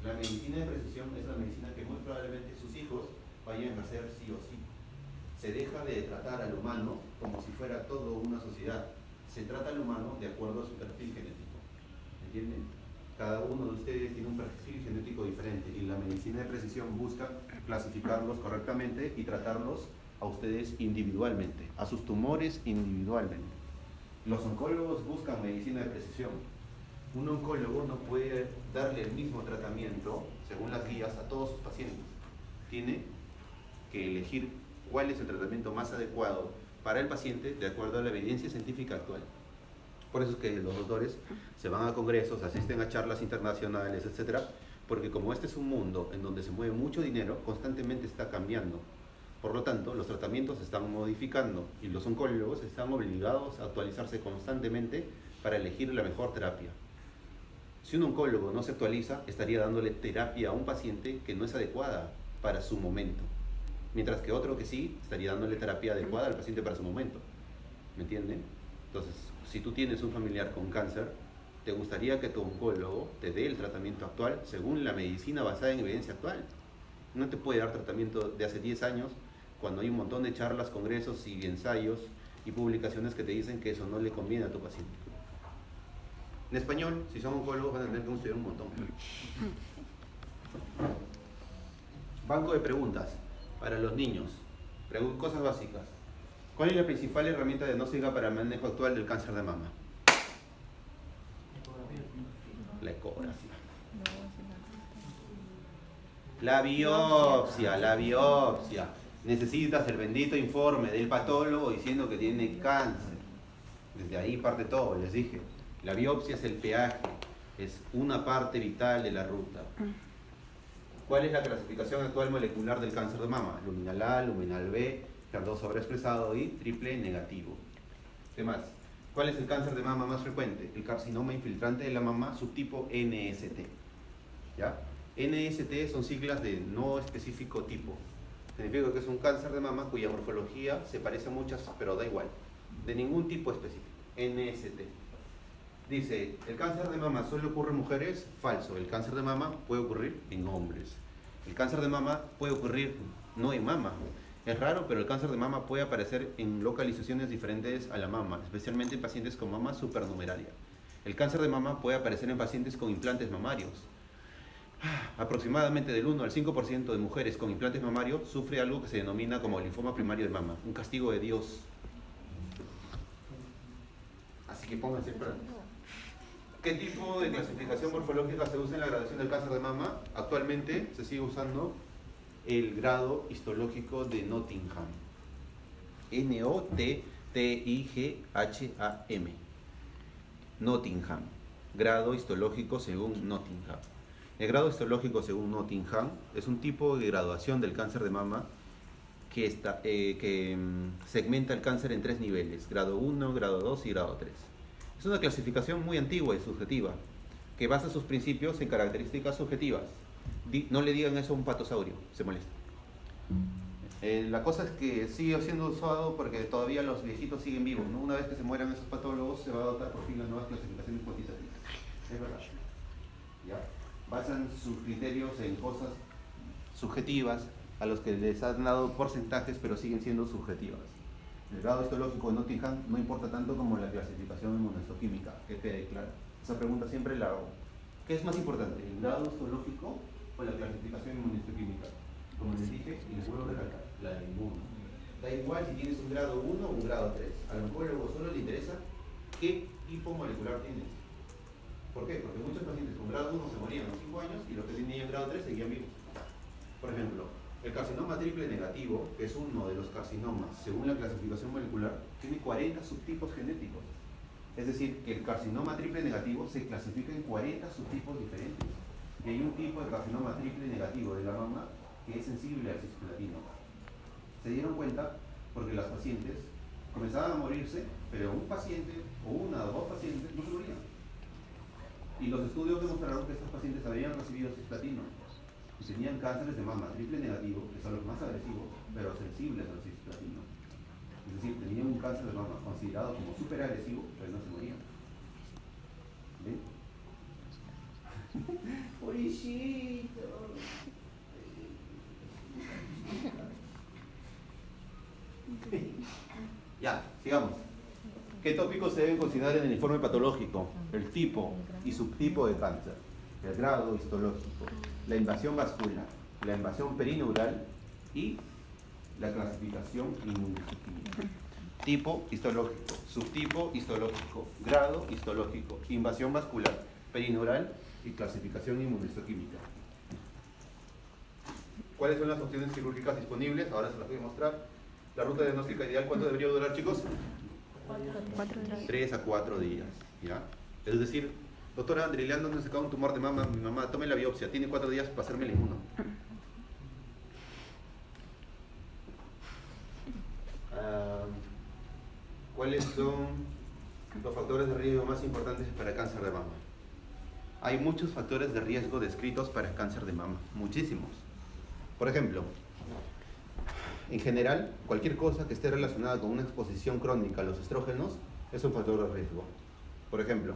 La medicina de precisión es la medicina que muy probablemente sus hijos vayan a hacer sí o sí. Se deja de tratar al humano como si fuera todo una sociedad. Se trata al humano de acuerdo a su perfil genético. ¿Entienden? Cada uno de ustedes tiene un perfil genético diferente y la medicina de precisión busca clasificarlos correctamente y tratarlos a ustedes individualmente, a sus tumores individualmente. Los oncólogos buscan medicina de precisión. Un oncólogo no puede darle el mismo tratamiento, según las guías, a todos sus pacientes. Tiene que elegir cuál es el tratamiento más adecuado para el paciente de acuerdo a la evidencia científica actual. Por eso es que los doctores se van a congresos, asisten a charlas internacionales, etc. Porque como este es un mundo en donde se mueve mucho dinero, constantemente está cambiando. Por lo tanto, los tratamientos se están modificando y los oncólogos están obligados a actualizarse constantemente para elegir la mejor terapia. Si un oncólogo no se actualiza, estaría dándole terapia a un paciente que no es adecuada para su momento. Mientras que otro que sí, estaría dándole terapia adecuada al paciente para su momento. ¿Me entienden? Entonces, si tú tienes un familiar con cáncer, te gustaría que tu oncólogo te dé el tratamiento actual según la medicina basada en evidencia actual. No te puede dar tratamiento de hace 10 años cuando hay un montón de charlas, congresos y ensayos y publicaciones que te dicen que eso no le conviene a tu paciente. En español, si son oncólogos van a tener que estudiar un montón. Banco de preguntas para los niños. Cosas básicas. ¿Cuál es la principal herramienta diagnóstica para el manejo actual del cáncer de mama? La ecografía. La biopsia. Necesitas el bendito informe del patólogo diciendo que tiene cáncer. Desde ahí parte todo, les dije. La biopsia es el peaje, es una parte vital de la ruta. ¿Cuál es la clasificación actual molecular del cáncer de mama? Luminal A, luminal B, HER2 sobreexpresado y triple negativo. ¿Qué más? ¿Cuál es el cáncer de mama más frecuente? El carcinoma infiltrante de la mama subtipo NST. ¿Ya? NST son siglas de no específico tipo. Significa que es un cáncer de mama cuya morfología se parece a muchas, pero da igual. De ningún tipo específico. NST. Dice, ¿el cáncer de mama solo ocurre en mujeres? Falso. El cáncer de mama puede ocurrir en hombres. El cáncer de mama puede ocurrir no en mama. Es raro, pero el cáncer de mama puede aparecer en localizaciones diferentes a la mama, especialmente en pacientes con mama supernumeraria. El cáncer de mama puede aparecer en pacientes con implantes mamarios. Aproximadamente del 1 al 5% de mujeres con implantes mamarios sufre algo que se denomina como linfoma primario de mama, un castigo de Dios. Así que pónganse en práctica. ¿Qué tipo de clasificación morfológica se usa en la graduación del cáncer de mama? Actualmente se sigue usando el grado histológico de Nottingham. N-O-T-T-I-G-H-A-M. Nottingham. Grado histológico según Nottingham. El grado histológico según Nottingham es un tipo de graduación del cáncer de mama que segmenta el cáncer en 3 niveles, grado 1, grado 2 y grado 3. Es una clasificación muy antigua y subjetiva, que basa sus principios en características subjetivas. No le digan eso a un patosaurio, se molesta. La cosa es que sigue siendo usado porque todavía los viejitos siguen vivos, ¿no? Una vez que se mueran esos patólogos, se va a adoptar por fin las nuevas clasificaciones cuantitativas. Es verdad. ¿Ya? Basan sus criterios en cosas subjetivas a los que les han dado porcentajes, pero siguen siendo subjetivas. El grado histológico de Nottingham no importa tanto como la clasificación inmunohistoquímica, que quede claro. Esa pregunta siempre la hago. ¿Qué es más importante, el grado histológico o la clasificación inmunohistoquímica? Como les dije, y les vuelvo a recalcar, la de ninguno. Da igual si tienes un grado 1 o un grado 3. Al oncólogo solo le interesa qué tipo molecular tienes. ¿Por qué? Porque muchos pacientes con grado 1 se morían a los 5 años y los que tenían grado 3 seguían vivos. Por ejemplo, el carcinoma triple negativo, que es uno de los carcinomas, según la clasificación molecular, tiene 40 subtipos genéticos. Es decir, que el carcinoma triple negativo se clasifica en 40 subtipos diferentes. Y hay un tipo de carcinoma triple negativo de la mama que es sensible al cisplatino. Se dieron cuenta porque las pacientes comenzaban a morirse, pero un paciente o una o dos pacientes no se morían. Y los estudios demostraron que estos pacientes habían recibido cisplatino y tenían cánceres de mama triple negativo, que son los más agresivos, pero sensibles al cisplatino. Es decir, tenían un cáncer de mama considerado como súper agresivo, pero no se morían. ¿Ven? ¡Pobrecito! Ya, sigamos. ¿Qué tópicos se deben considerar en el informe patológico? El tipo y subtipo de cáncer, el grado histológico, la invasión vascular, la invasión perineural y la clasificación inmunohistoquímica. Tipo histológico, subtipo histológico, grado histológico, invasión vascular, perineural y clasificación inmunohistoquímica. ¿Cuáles son las opciones quirúrgicas disponibles? Ahora se las voy a mostrar. La ruta diagnóstica ideal, ¿cuánto debería durar, chicos? 4 días. 3 a 4 días, ¿ya? Es decir, doctora Andrileando nos ha sacado un tumor de mama, mi mamá, tome la biopsia, tiene 4 días para hacerme el inmuno. ¿Cuáles son los factores de riesgo más importantes para el cáncer de mama? Hay muchos factores de riesgo descritos para el cáncer de mama, muchísimos. Por ejemplo, en general, cualquier cosa que esté relacionada con una exposición crónica a los estrógenos es un factor de riesgo. Por ejemplo,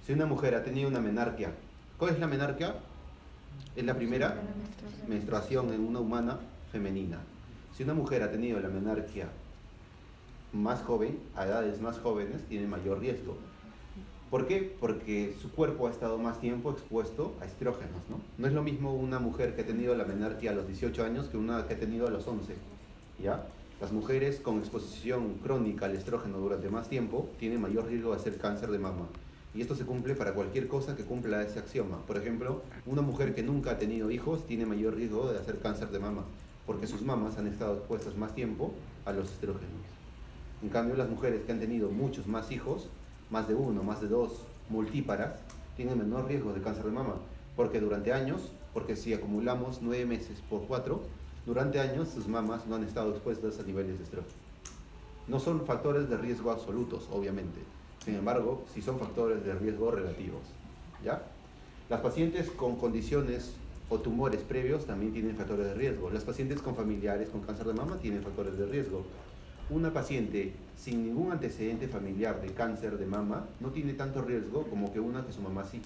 si una mujer ha tenido una menarquia, ¿cuál es la menarquia? Es la primera menstruación en una humana femenina. Si una mujer ha tenido la menarquia más joven, a edades más jóvenes, tiene mayor riesgo. ¿Por qué? Porque su cuerpo ha estado más tiempo expuesto a estrógenos, ¿no? No es lo mismo una mujer que ha tenido la menarquia a los 18 años que una que ha tenido a los 11, ¿ya? Las mujeres con exposición crónica al estrógeno durante más tiempo tienen mayor riesgo de hacer cáncer de mama. Y esto se cumple para cualquier cosa que cumpla ese axioma. Por ejemplo, una mujer que nunca ha tenido hijos tiene mayor riesgo de hacer cáncer de mama, porque sus mamas han estado expuestas más tiempo a los estrógenos. En cambio, las mujeres que han tenido muchos más hijos, más de uno, más de dos, multíparas, tienen menor riesgo de cáncer de mama, porque durante años, porque si acumulamos 9 meses por 4, durante años sus mamas no han estado expuestas a niveles de estrógeno. No son factores de riesgo absolutos, obviamente, sin embargo, sí son factores de riesgo relativos, ¿ya? Las pacientes con condiciones o tumores previos también tienen factores de riesgo. Las pacientes con familiares con cáncer de mama tienen factores de riesgo. Una paciente sin ningún antecedente familiar de cáncer de mama no tiene tanto riesgo como que una que su mamá sí.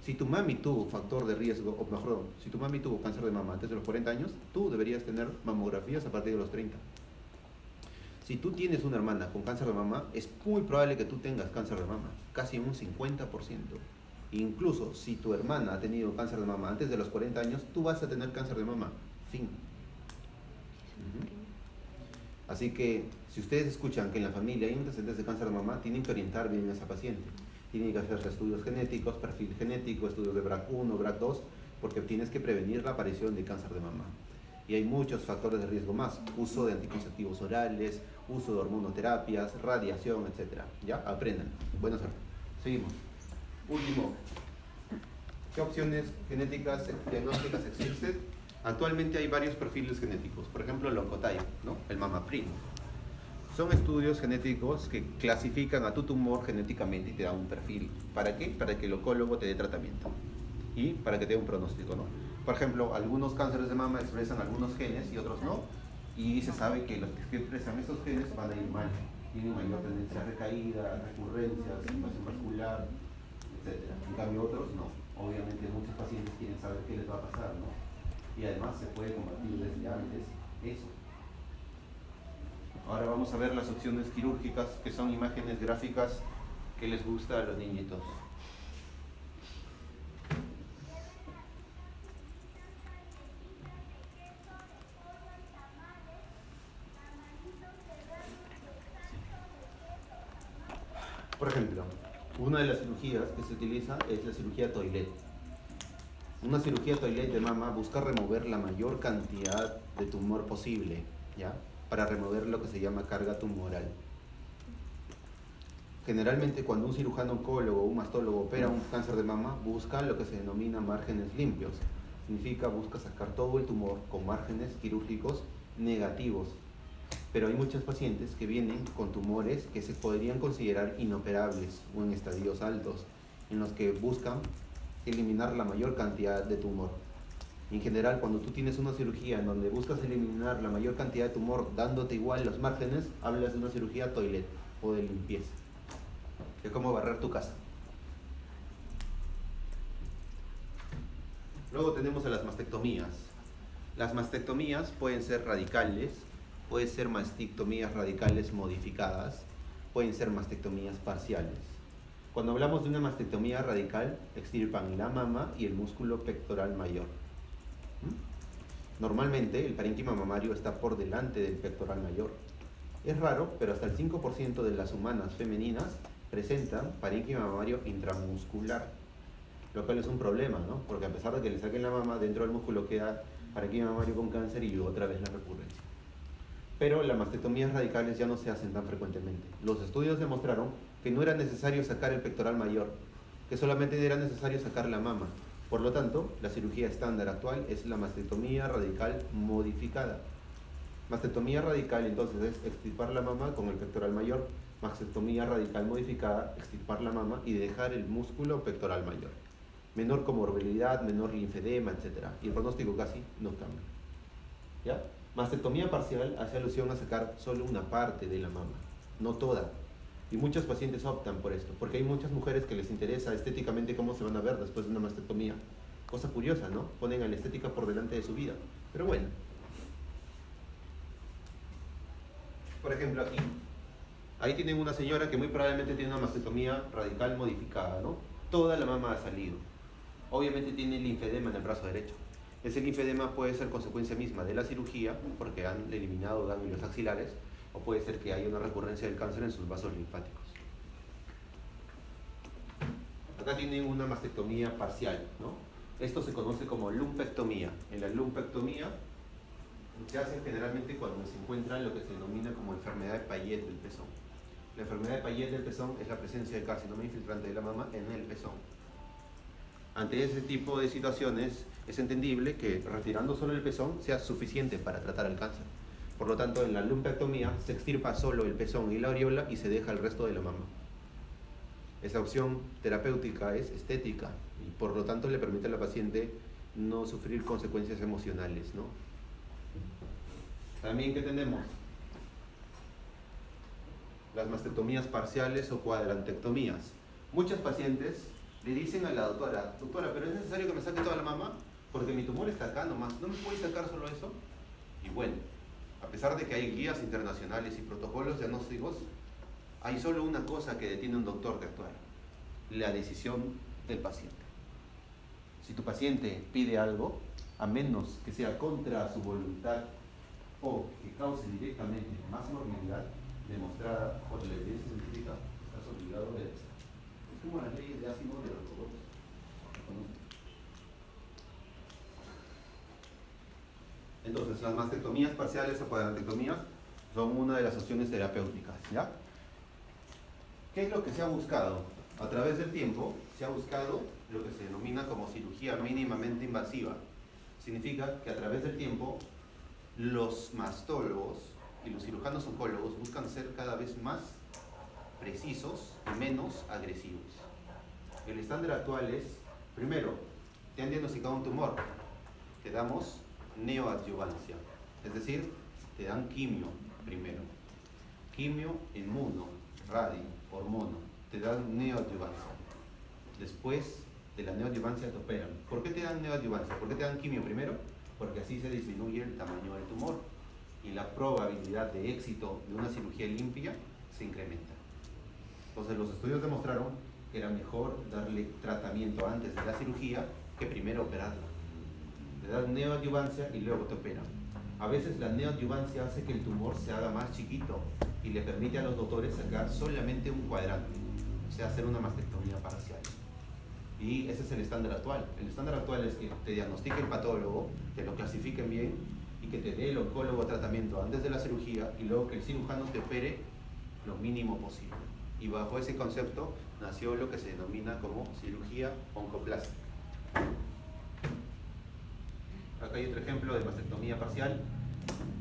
Si tu mami tuvo factor de riesgo, o mejor, si tu mami tuvo cáncer de mama antes de los 40 años, tú deberías tener mamografías a partir de los 30. Si tú tienes una hermana con cáncer de mama, es muy probable que tú tengas cáncer de mama, casi un 50%. Incluso si tu hermana ha tenido cáncer de mama antes de los 40 años, tú vas a tener cáncer de mama. Fin. Así que, si ustedes escuchan que en la familia hay antecedentes de cáncer de mama, tienen que orientar bien a esa paciente. Tienen que hacerse estudios genéticos, perfil genético, estudios de BRCA1, BRCA2, porque tienes que prevenir la aparición de cáncer de mama. Y hay muchos factores de riesgo más: uso de anticonceptivos orales, uso de hormonoterapias, radiación, etc. ¿Ya? Aprendan. Buena suerte. Seguimos. Último. ¿Qué opciones genéticas diagnósticas existen? Actualmente hay varios perfiles genéticos. Por ejemplo, el Oncotype, ¿no? El MamaPrint. Son estudios genéticos que clasifican a tu tumor genéticamente y te dan un perfil. ¿Para qué? Para que el oncólogo te dé tratamiento y para que te dé un pronóstico, ¿no? Por ejemplo, algunos cánceres de mama expresan algunos genes y otros no, y se sabe que los que expresan estos genes van a ir mal, tienen mayor tendencia a recaída, recurrencias, invasión vascular, etc. En cambio otros no. Obviamente muchos pacientes quieren saber qué les va a pasar, ¿no? Y además se puede combatir desde antes eso. Ahora vamos a ver las opciones quirúrgicas, que son imágenes gráficas que les gusta a los niñitos. Por ejemplo, Una de las cirugías que se utiliza es la cirugía Toilet. Una cirugía Toilet de mama busca remover la mayor cantidad de tumor posible, ¿ya? Para remover lo que se llama carga tumoral. Generalmente cuando un cirujano oncólogo o un mastólogo opera un cáncer de mama, busca lo que se denomina márgenes limpios. Significa busca sacar todo el tumor con márgenes quirúrgicos negativos. Pero hay muchos pacientes que vienen con tumores que se podrían considerar inoperables o en estadios altos, en los que buscan eliminar la mayor cantidad de tumor. En general, cuando tú tienes una cirugía en donde buscas eliminar la mayor cantidad de tumor dándote igual los márgenes, hablas de una cirugía Toilet o de limpieza. Es como barrer tu casa. Luego tenemos a las mastectomías. Las mastectomías pueden ser radicales, pueden ser mastectomías radicales modificadas, pueden ser mastectomías parciales. Cuando hablamos de una mastectomía radical, extirpan la mama y el músculo pectoral mayor. Normalmente el parénquima mamario está por delante del pectoral mayor. Es raro, pero hasta el 5% de las humanas femeninas presentan parénquima mamario intramuscular, lo cual es un problema, ¿no? Porque a pesar de que le saquen la mama, dentro del músculo queda parénquima mamario con cáncer y otra vez la recurrencia. Pero las mastectomías radicales ya no se hacen tan frecuentemente. Los estudios demostraron que no era necesario sacar el pectoral mayor, que solamente era necesario sacar la mama. Por lo tanto, la cirugía estándar actual es la mastectomía radical modificada. Mastectomía radical entonces es extirpar la mama con el pectoral mayor. Mastectomía radical modificada, extirpar la mama y dejar el músculo pectoral mayor. Menor comorbilidad, menor linfedema, etc. Y el pronóstico casi no cambia. ¿Ya? Mastectomía parcial hace alusión a sacar solo una parte de la mama, no toda. Y muchos pacientes optan por esto, porque hay muchas mujeres que les interesa estéticamente cómo se van a ver después de una mastectomía. Cosa curiosa, ¿no? Ponen a la estética por delante de su vida. Pero bueno. Por ejemplo, aquí. Ahí tienen una señora que muy probablemente tiene una mastectomía radical modificada, ¿no? Toda la mama ha salido. Obviamente tiene linfedema en el brazo derecho. Ese linfedema puede ser consecuencia misma de la cirugía, porque han eliminado ganglios axilares, o puede ser que haya una recurrencia del cáncer en sus vasos linfáticos. Acá tienen una mastectomía parcial, ¿no? Esto se conoce como lumpectomía. En la lumpectomía se hace generalmente cuando se encuentra lo que se denomina como enfermedad de Payet del pezón. La enfermedad de Payet del pezón es la presencia de carcinoma infiltrante de la mama en el pezón. Ante ese tipo de situaciones es entendible que retirando solo el pezón sea suficiente para tratar el cáncer. Por lo tanto, en la lumpectomía se extirpa solo el pezón y la areola y se deja el resto de la mama. Esa opción terapéutica es estética y por lo tanto le permite a la paciente no sufrir consecuencias emocionales, ¿no? También, ¿qué tenemos? Las mastectomías parciales o cuadrantectomías. Muchos pacientes le dicen a la doctora, pero es necesario que me saque toda la mama porque mi tumor está acá nomás, ¿no me puede sacar solo eso? Y bueno, a pesar de que hay guías internacionales y protocolos diagnósticos, hay solo una cosa que detiene a un doctor de actuar: la decisión del paciente. Si tu paciente pide algo, a menos que sea contra su voluntad o que cause directamente más morbilidad demostrada por la evidencia científica, estás obligado a obedecer. Es como las leyes de Asimov de los robots. Entonces, las mastectomías parciales o cuadrantectomías son una de las opciones terapéuticas, ¿ya? ¿Qué es lo que se ha buscado? A través del tiempo se ha buscado lo que se denomina como cirugía mínimamente invasiva. Significa que a través del tiempo los mastólogos y los cirujanos oncólogos buscan ser cada vez más precisos y menos agresivos. El estándar actual es, primero, te han diagnosticado un tumor, te damos neoadyuvancia, es decir, te dan quimio primero, quimio, inmuno, radio, hormono, te dan neoadyuvancia. Después de la neoadyuvancia te operan. ¿Por qué te dan neoadyuvancia? ¿Por qué te dan quimio primero? Porque así se disminuye el tamaño del tumor y la probabilidad de éxito de una cirugía limpia se incrementa. Entonces los estudios demostraron que era mejor darle tratamiento antes de la cirugía que primero operarla. Te dan neoadyuvancia y luego te operan. A veces la neoadyuvancia hace que el tumor se haga más chiquito y le permite a los doctores sacar solamente un cuadrante. o sea, hacer una mastectomía parcial. Y ese es el estándar actual. El estándar actual es que te diagnostique el patólogo, que lo clasifiquen bien y que te dé el oncólogo tratamiento antes de la cirugía y luego que el cirujano te opere lo mínimo posible. Y bajo ese concepto nació lo que se denomina como cirugía oncoplástica. Acá hay otro ejemplo de mastectomía parcial.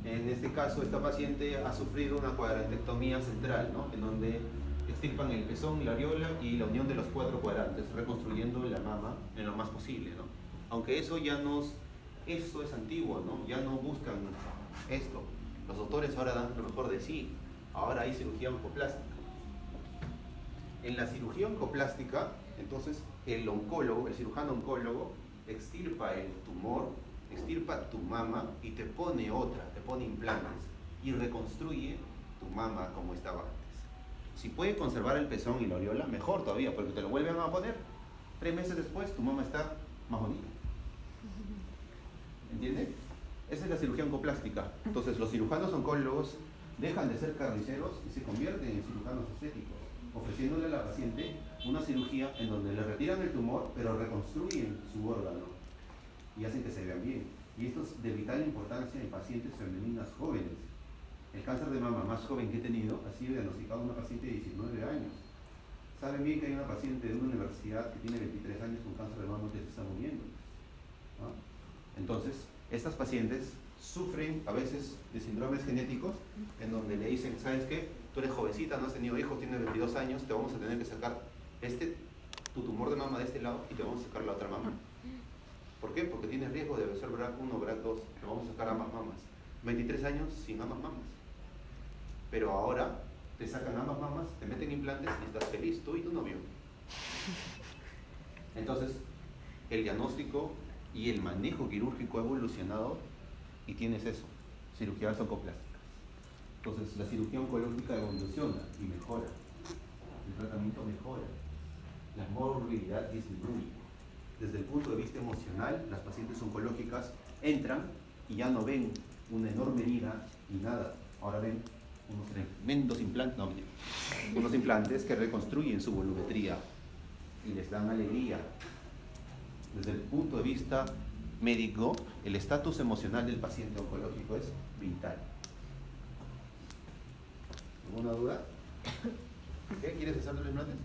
En este caso, esta paciente ha sufrido una cuadrantectomía central, ¿no? En donde extirpan el pezón, la areola y la unión de los 4 cuadrantes, reconstruyendo la mama en lo más posible, ¿no? Aunque eso es antiguo, ¿no? Ya no buscan esto. Los doctores ahora dan lo mejor de sí. Ahora hay cirugía oncoplástica. En la cirugía oncoplástica, entonces, el oncólogo, el cirujano oncólogo, extirpa el tumor, extirpa tu mama y te pone otra, te pone implantes y reconstruye tu mama como estaba antes. Si puede conservar el pezón y la areola, mejor todavía, porque te lo vuelven a poner. 3 meses después, tu mama está más bonita. ¿Entiendes? Esa es la cirugía oncoplástica. Entonces, los cirujanos oncólogos dejan de ser carniceros y se convierten en cirujanos estéticos, ofreciéndole a la paciente una cirugía en donde le retiran el tumor, pero reconstruyen su órgano y hacen que se vean bien. Y esto es de vital importancia en pacientes femeninas jóvenes. El cáncer de mama más joven que he tenido ha sido diagnosticado en una paciente de 19 años. Saben bien que hay una paciente de una universidad que tiene 23 años con cáncer de mama que se está muriendo, ¿no? Entonces, estas pacientes sufren a veces de síndromes genéticos en donde le dicen, ¿sabes qué? Tú eres jovencita, no has tenido hijos, tienes 22 años, te vamos a tener que sacar tu tumor de mama de este lado y te vamos a sacar la otra mama. ¿Por qué? Porque tienes riesgo de ser BRCA1 o BRCA2, te vamos a sacar ambas mamas. 23 años sin ambas mamas. Pero ahora te sacan ambas mamas, te meten implantes y estás feliz, tú y tu novio. Entonces, el diagnóstico y el manejo quirúrgico ha evolucionado y tienes eso, cirugías oncoplásticas. Entonces, la cirugía oncológica evoluciona y mejora. El tratamiento mejora. La morbilidad disminuye. Desde el punto de vista emocional, las pacientes oncológicas entran y ya no ven una enorme herida ni nada. Ahora ven unos tremendos implantes, unos implantes que reconstruyen su volumetría y les dan alegría. Desde el punto de vista médico, el estatus emocional del paciente oncológico es vital. ¿Alguna duda? ¿Qué? ¿Quieres hacer los implantes?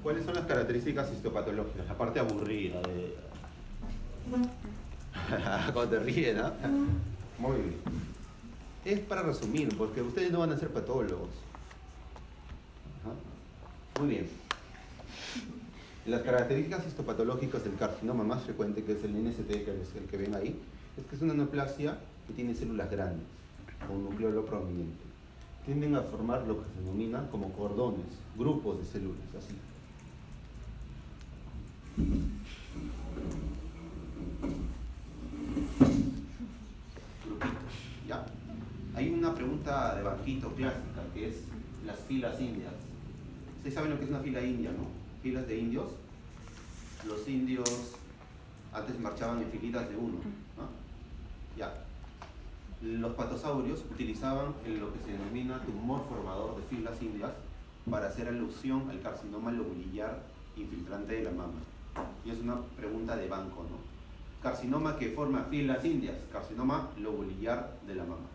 ¿Cuáles son las características histopatológicas? La parte aburrida de... Cuando te ríes, ¿no? Muy bien. Es para resumir, porque ustedes no van a ser patólogos. Muy bien. Las características histopatológicas del carcinoma más frecuente, que es el NST, que es el que ven ahí, es que es una neoplasia que tiene células grandes, con nucleolo prominente. Tienden a formar lo que se denomina como cordones, grupos de células, así. Grupitos, ¿ya? Hay una pregunta de banquito clásica, que es las filas indias. Ustedes saben lo que es una fila india, ¿no? Filas de indios. Los indios antes marchaban en filitas de uno, ¿no? Ya. Los patosaurios utilizaban lo que se denomina tumor formador de filas indias para hacer alusión al carcinoma lobulillar infiltrante de la mama. Y es una pregunta de banco, ¿no? Carcinoma que forma filas indias, carcinoma lobulillar de la mama.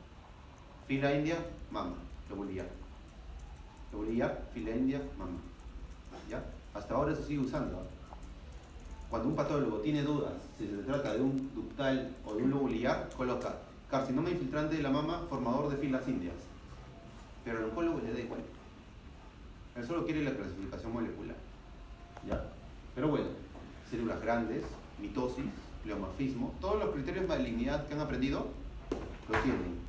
Fila india, mama, lobulillar. Lobulillar, fila india, mama. ¿Ya? Hasta ahora se sigue usando. Cuando un patólogo tiene dudas si se trata de un ductal o de un lobulillar, coloca carcinoma infiltrante de la mama, formador de filas indias. Pero al oncólogo le da igual. Él solo quiere la clasificación molecular. ¿Ya? Pero bueno, células grandes, mitosis, pleomorfismo, todos los criterios de malignidad que han aprendido, lo tienen.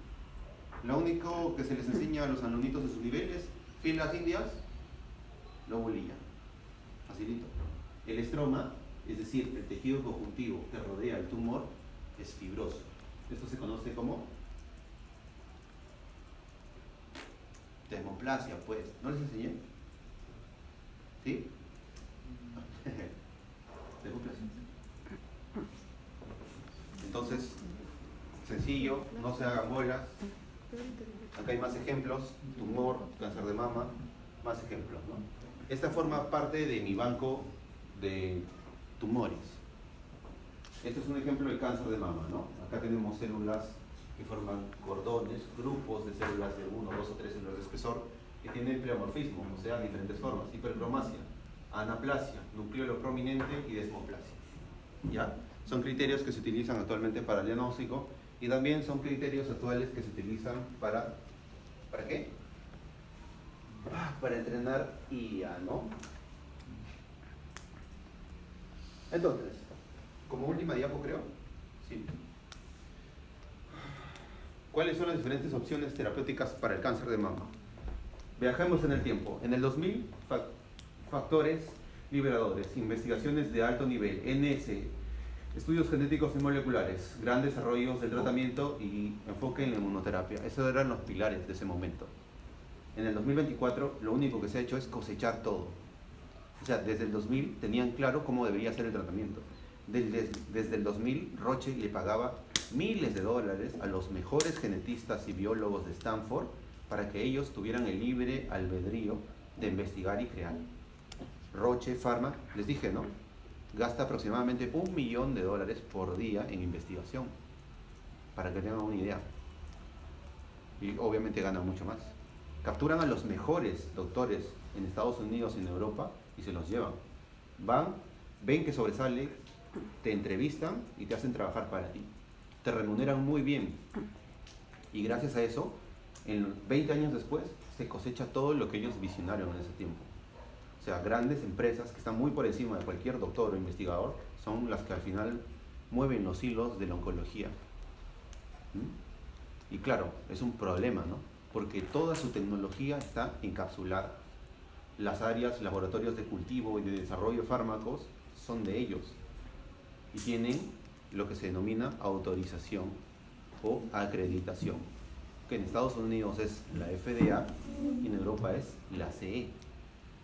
Lo único que se les enseña a los alumnitos de sus niveles, filas indias, lobulillar. Facilito. El estroma, es decir, el tejido conjuntivo que rodea el tumor, es fibroso. Esto se conoce como dermoplasia, pues. ¿No les enseñé? ¿Sí? Dermoplasia. Entonces, sencillo, no se hagan bolas. Acá hay más ejemplos: tumor, cáncer de mama, más ejemplos, ¿no? Esta forma parte de mi banco de tumores. Este es un ejemplo de cáncer de mama, ¿no? Acá tenemos células que forman cordones, grupos de células de 1, 2 o 3 células de espesor que tienen pleomorfismo, o sea, diferentes formas, hipercromasia, anaplasia, nucleolo prominente y desmoplasia. ¿Ya? Son criterios que se utilizan actualmente para el diagnóstico y también son criterios actuales que se utilizan ¿para qué? Para entrenar IA, ¿no? Entonces, como última diapo creo, sí. ¿Cuáles son las diferentes opciones terapéuticas para el cáncer de mama? Viajemos en el tiempo. En el 2000, factores liberadores, investigaciones de alto nivel, NS, estudios genéticos y moleculares, gran desarrollos del tratamiento y enfoque en la inmunoterapia. Esos eran los pilares de ese momento. En el 2024, lo único que se ha hecho es cosechar todo. O sea, desde el 2000 tenían claro cómo debería ser el tratamiento. Desde el 2000, Roche le pagaba miles de dólares a los mejores genetistas y biólogos de Stanford para que ellos tuvieran el libre albedrío de investigar y crear. Roche Pharma, les dije, ¿no? Gasta aproximadamente $1 millón por día en investigación, para que tengan una idea. Y obviamente ganan mucho más. Capturan a los mejores doctores en Estados Unidos y en Europa y se los llevan. Van, ven que sobresale, te entrevistan y te hacen trabajar para ti. Te remuneran muy bien. Y gracias a eso, 20 años después, se cosecha todo lo que ellos visionaron en ese tiempo. O sea, grandes empresas que están muy por encima de cualquier doctor o investigador son las que al final mueven los hilos de la oncología. Y claro, es un problema, ¿no? Porque toda su tecnología está encapsulada. Las áreas, laboratorios de cultivo y de desarrollo de fármacos son de ellos. Y tienen lo que se denomina autorización o acreditación, que en Estados Unidos es la FDA y en Europa es la CE.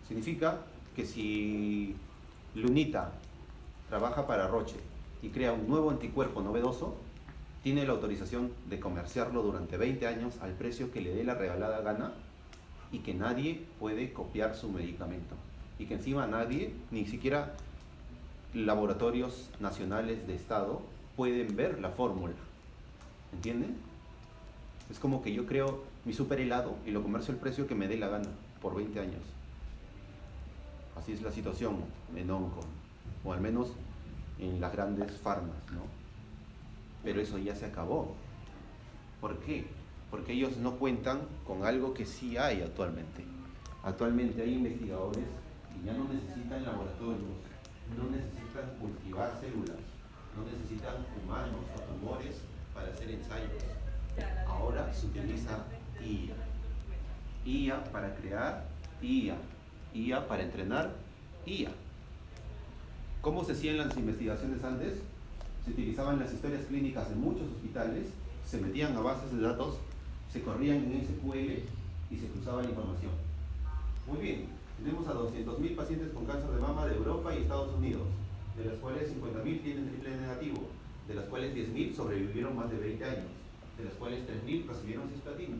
Significa que si Lunita trabaja para Roche y crea un nuevo anticuerpo novedoso, tiene la autorización de comerciarlo durante 20 años al precio que le dé la regalada gana y que nadie puede copiar su medicamento. Y que encima nadie, ni siquiera laboratorios nacionales de Estado, pueden ver la fórmula. ¿Entienden? Es como que yo creo mi super helado y lo comercio al precio que me dé la gana por 20 años. Así es la situación en onco, o al menos en las grandes farmas, ¿no? Pero eso ya se acabó. ¿Por qué? Porque ellos no cuentan con algo que sí hay actualmente. Actualmente hay investigadores que ya no necesitan laboratorios, no necesitan cultivar células, no necesitan humanos o tumores para hacer ensayos. Ahora se utiliza IA. IA para crear IA. IA para entrenar IA. ¿Cómo se hacían las investigaciones antes? Se utilizaban las historias clínicas de muchos hospitales, se metían a bases de datos, se corrían en SQL y se cruzaba la información. Muy bien, tenemos a 200.000 pacientes con cáncer de mama de Europa y Estados Unidos, de las cuales 50.000 tienen triple negativo, de las cuales 10.000 sobrevivieron más de 20 años, de las cuales 3.000 recibieron cisplatino.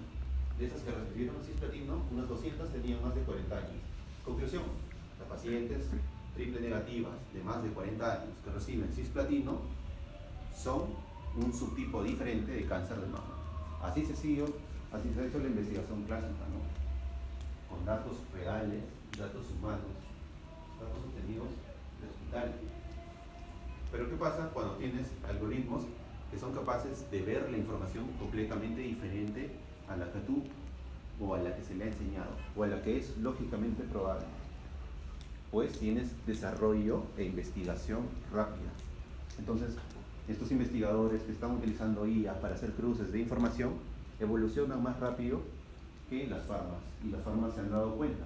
De esas que recibieron cisplatino, unas 200 tenían más de 40 años. Conclusión, las pacientes triple negativas de más de 40 años que reciben cisplatino son un subtipo diferente de cáncer de mama. Así se ha hecho la investigación clásica, ¿no? Con datos reales, datos humanos, datos obtenidos de hospitales. Pero ¿qué pasa cuando tienes algoritmos que son capaces de ver la información completamente diferente a la que tú o a la que se le ha enseñado o a la que es lógicamente probable? Pues tienes desarrollo e investigación rápida. Entonces, estos investigadores que están utilizando IA para hacer cruces de información evolucionan más rápido que las farmas, y las farmas se han dado cuenta.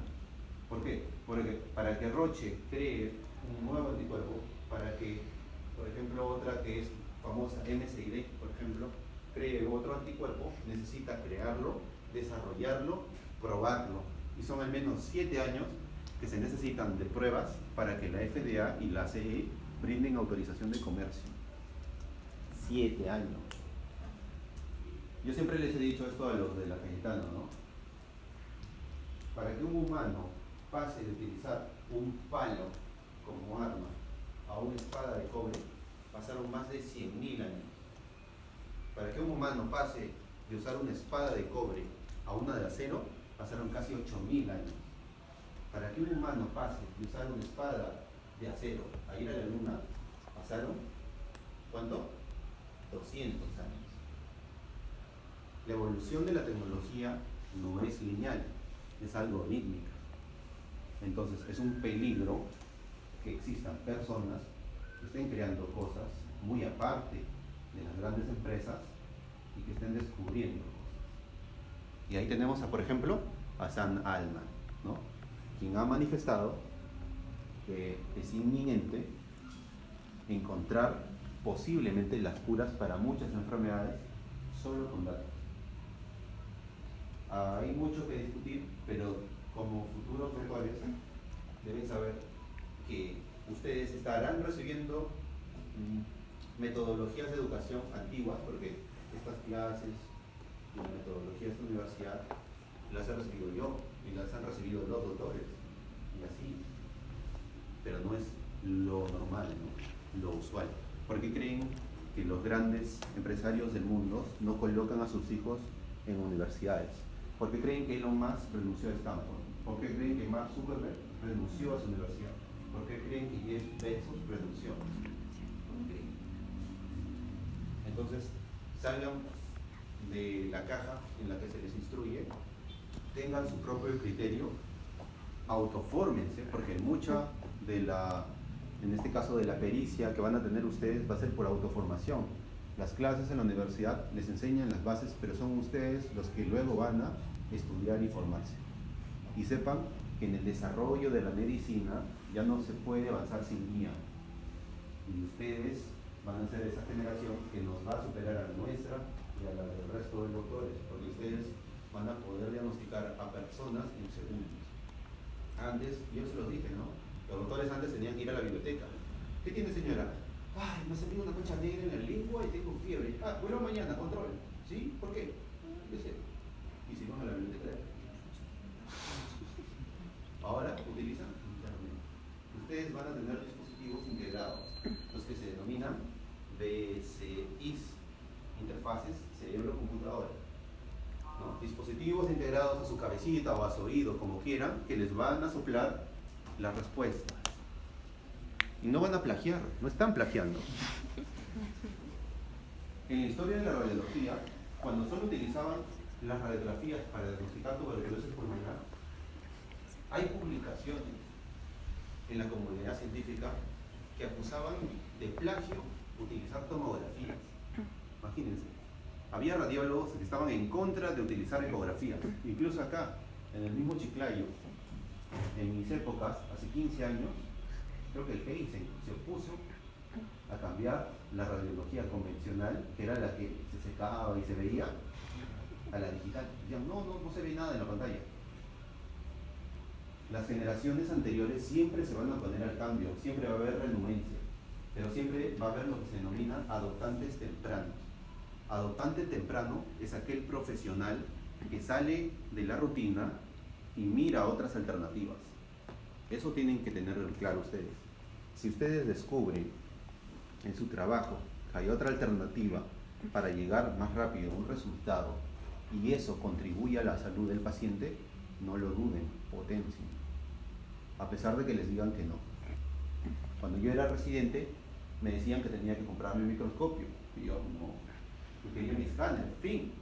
¿Por qué? Porque para que Roche cree un nuevo anticuerpo, para que, por ejemplo, otra que es famosa, MSID, por ejemplo, cree otro anticuerpo, necesita crearlo, desarrollarlo, probarlo. Y son al menos 7 años que se necesitan de pruebas para que la FDA y la CE brinden autorización de comercio. 7 años. Yo siempre les he dicho esto a los de la Cayetano, ¿no? para que un humano pase de utilizar un palo como arma a una espada de cobre, pasaron más de 100.000 años. Para que un humano pase de usar una espada de cobre a una de acero, pasaron casi 8.000 años. Para que un humano pase de usar una espada de acero a ir a la luna, pasaron, ¿cuánto? 200 años. La evolución de la tecnología no es lineal, es algorítmica. Entonces es un peligro que existan personas que estén creando cosas muy aparte de las grandes empresas y que estén descubriendo cosas. Y ahí tenemos, por ejemplo, a Sam Altman, ¿no? Quien ha manifestado que es inminente encontrar posiblemente las curas para muchas enfermedades solo con datos. Hay mucho que discutir, pero como futuros doctores deben saber que ustedes estarán recibiendo metodologías de educación antiguas, porque estas clases y la metodología de esta universidad las he recibido yo y las han recibido los doctores, y así, pero no es lo normal, ¿no? Lo usual. ¿Por qué creen que los grandes empresarios del mundo no colocan a sus hijos en universidades? ¿Por qué creen que Elon Musk renunció a Stanford? ¿Por qué creen que Mark Zuckerberg renunció a su universidad? ¿Por qué creen que Jeff Bezos renunció? Entonces, salgan de la caja en la que se les instruye, tengan su propio criterio, autofórmense, porque mucha de la, en este caso de la pericia que van a tener ustedes va a ser por autoformación. Las clases en la universidad les enseñan las bases, pero son ustedes los que luego van a estudiar y formarse. Y sepan que en el desarrollo de la medicina ya no se puede avanzar sin guía. Y ustedes van a ser esa generación que nos va a superar a la nuestra y a la del resto de doctores, porque ustedes van a poder diagnosticar a personas en segundos. Antes, yo se los dije, ¿no? Los doctores antes tenían que ir a la biblioteca. ¿Qué tiene, señora? Ay, me ha salido una concha negra en la lengua y tengo fiebre. Ah, vuelvo mañana, control. ¿Sí? ¿Por qué? Yo sé. Y si no, a la biblioteca. Ahora utilizan internet. Ustedes van a tener dispositivos integrados, los que se denominan BCIs, interfaces cerebro-computadora, ¿no? Dispositivos integrados a su cabecita o a su oído, como quieran, que les van a soplar las respuestas. Y no van a plagiar, no están plagiando. En la historia de la radiología, cuando solo utilizaban las radiografías para diagnosticar tuberculosis pulmonar, hay publicaciones en la comunidad científica que acusaban de plagio utilizar tomografías. Imagínense, había radiólogos que estaban en contra de utilizar ecografías. Incluso acá, en el mismo Chiclayo, en mis épocas, hace 15 años, creo que el GEI se opuso a cambiar la radiología convencional, que era la que se secaba y se veía, a la digital. Decían, no se ve nada en la pantalla. Las generaciones anteriores siempre se van a poner al cambio, siempre va a haber renuencia, pero siempre va a haber lo que se denomina adoptantes tempranos. Adoptante temprano es aquel profesional que sale de la rutina y mira otras alternativas. Eso tienen que tenerlo claro ustedes. Si ustedes descubren en su trabajo que hay otra alternativa para llegar más rápido a un resultado y eso contribuye a la salud del paciente, no lo duden, potencien, a pesar de que les digan que no. Cuando yo era residente, me decían que tenía que comprarme un microscopio, y yo no, yo quería mi escáner, fin.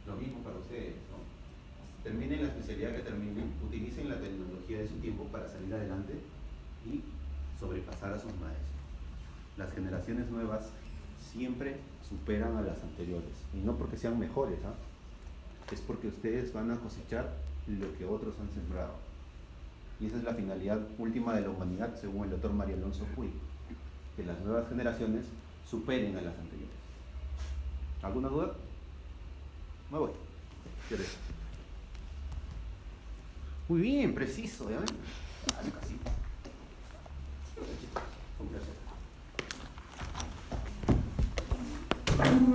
Lo mismo para ustedes, ¿no? Terminen la especialidad que terminen, utilicen la tecnología de su tiempo para salir adelante y sobrepasar a sus maestros. Las generaciones nuevas siempre superan a las anteriores, y no porque sean mejores, ¿ah? Es porque ustedes van a cosechar lo que otros han sembrado. Y esa es la finalidad última de la humanidad, según el doctor Mario Alonso Puig, que las nuevas generaciones superen a las anteriores. ¿Alguna duda? Me voy. ¿Quieres? Muy bien, preciso, ¿ya ven? Casi.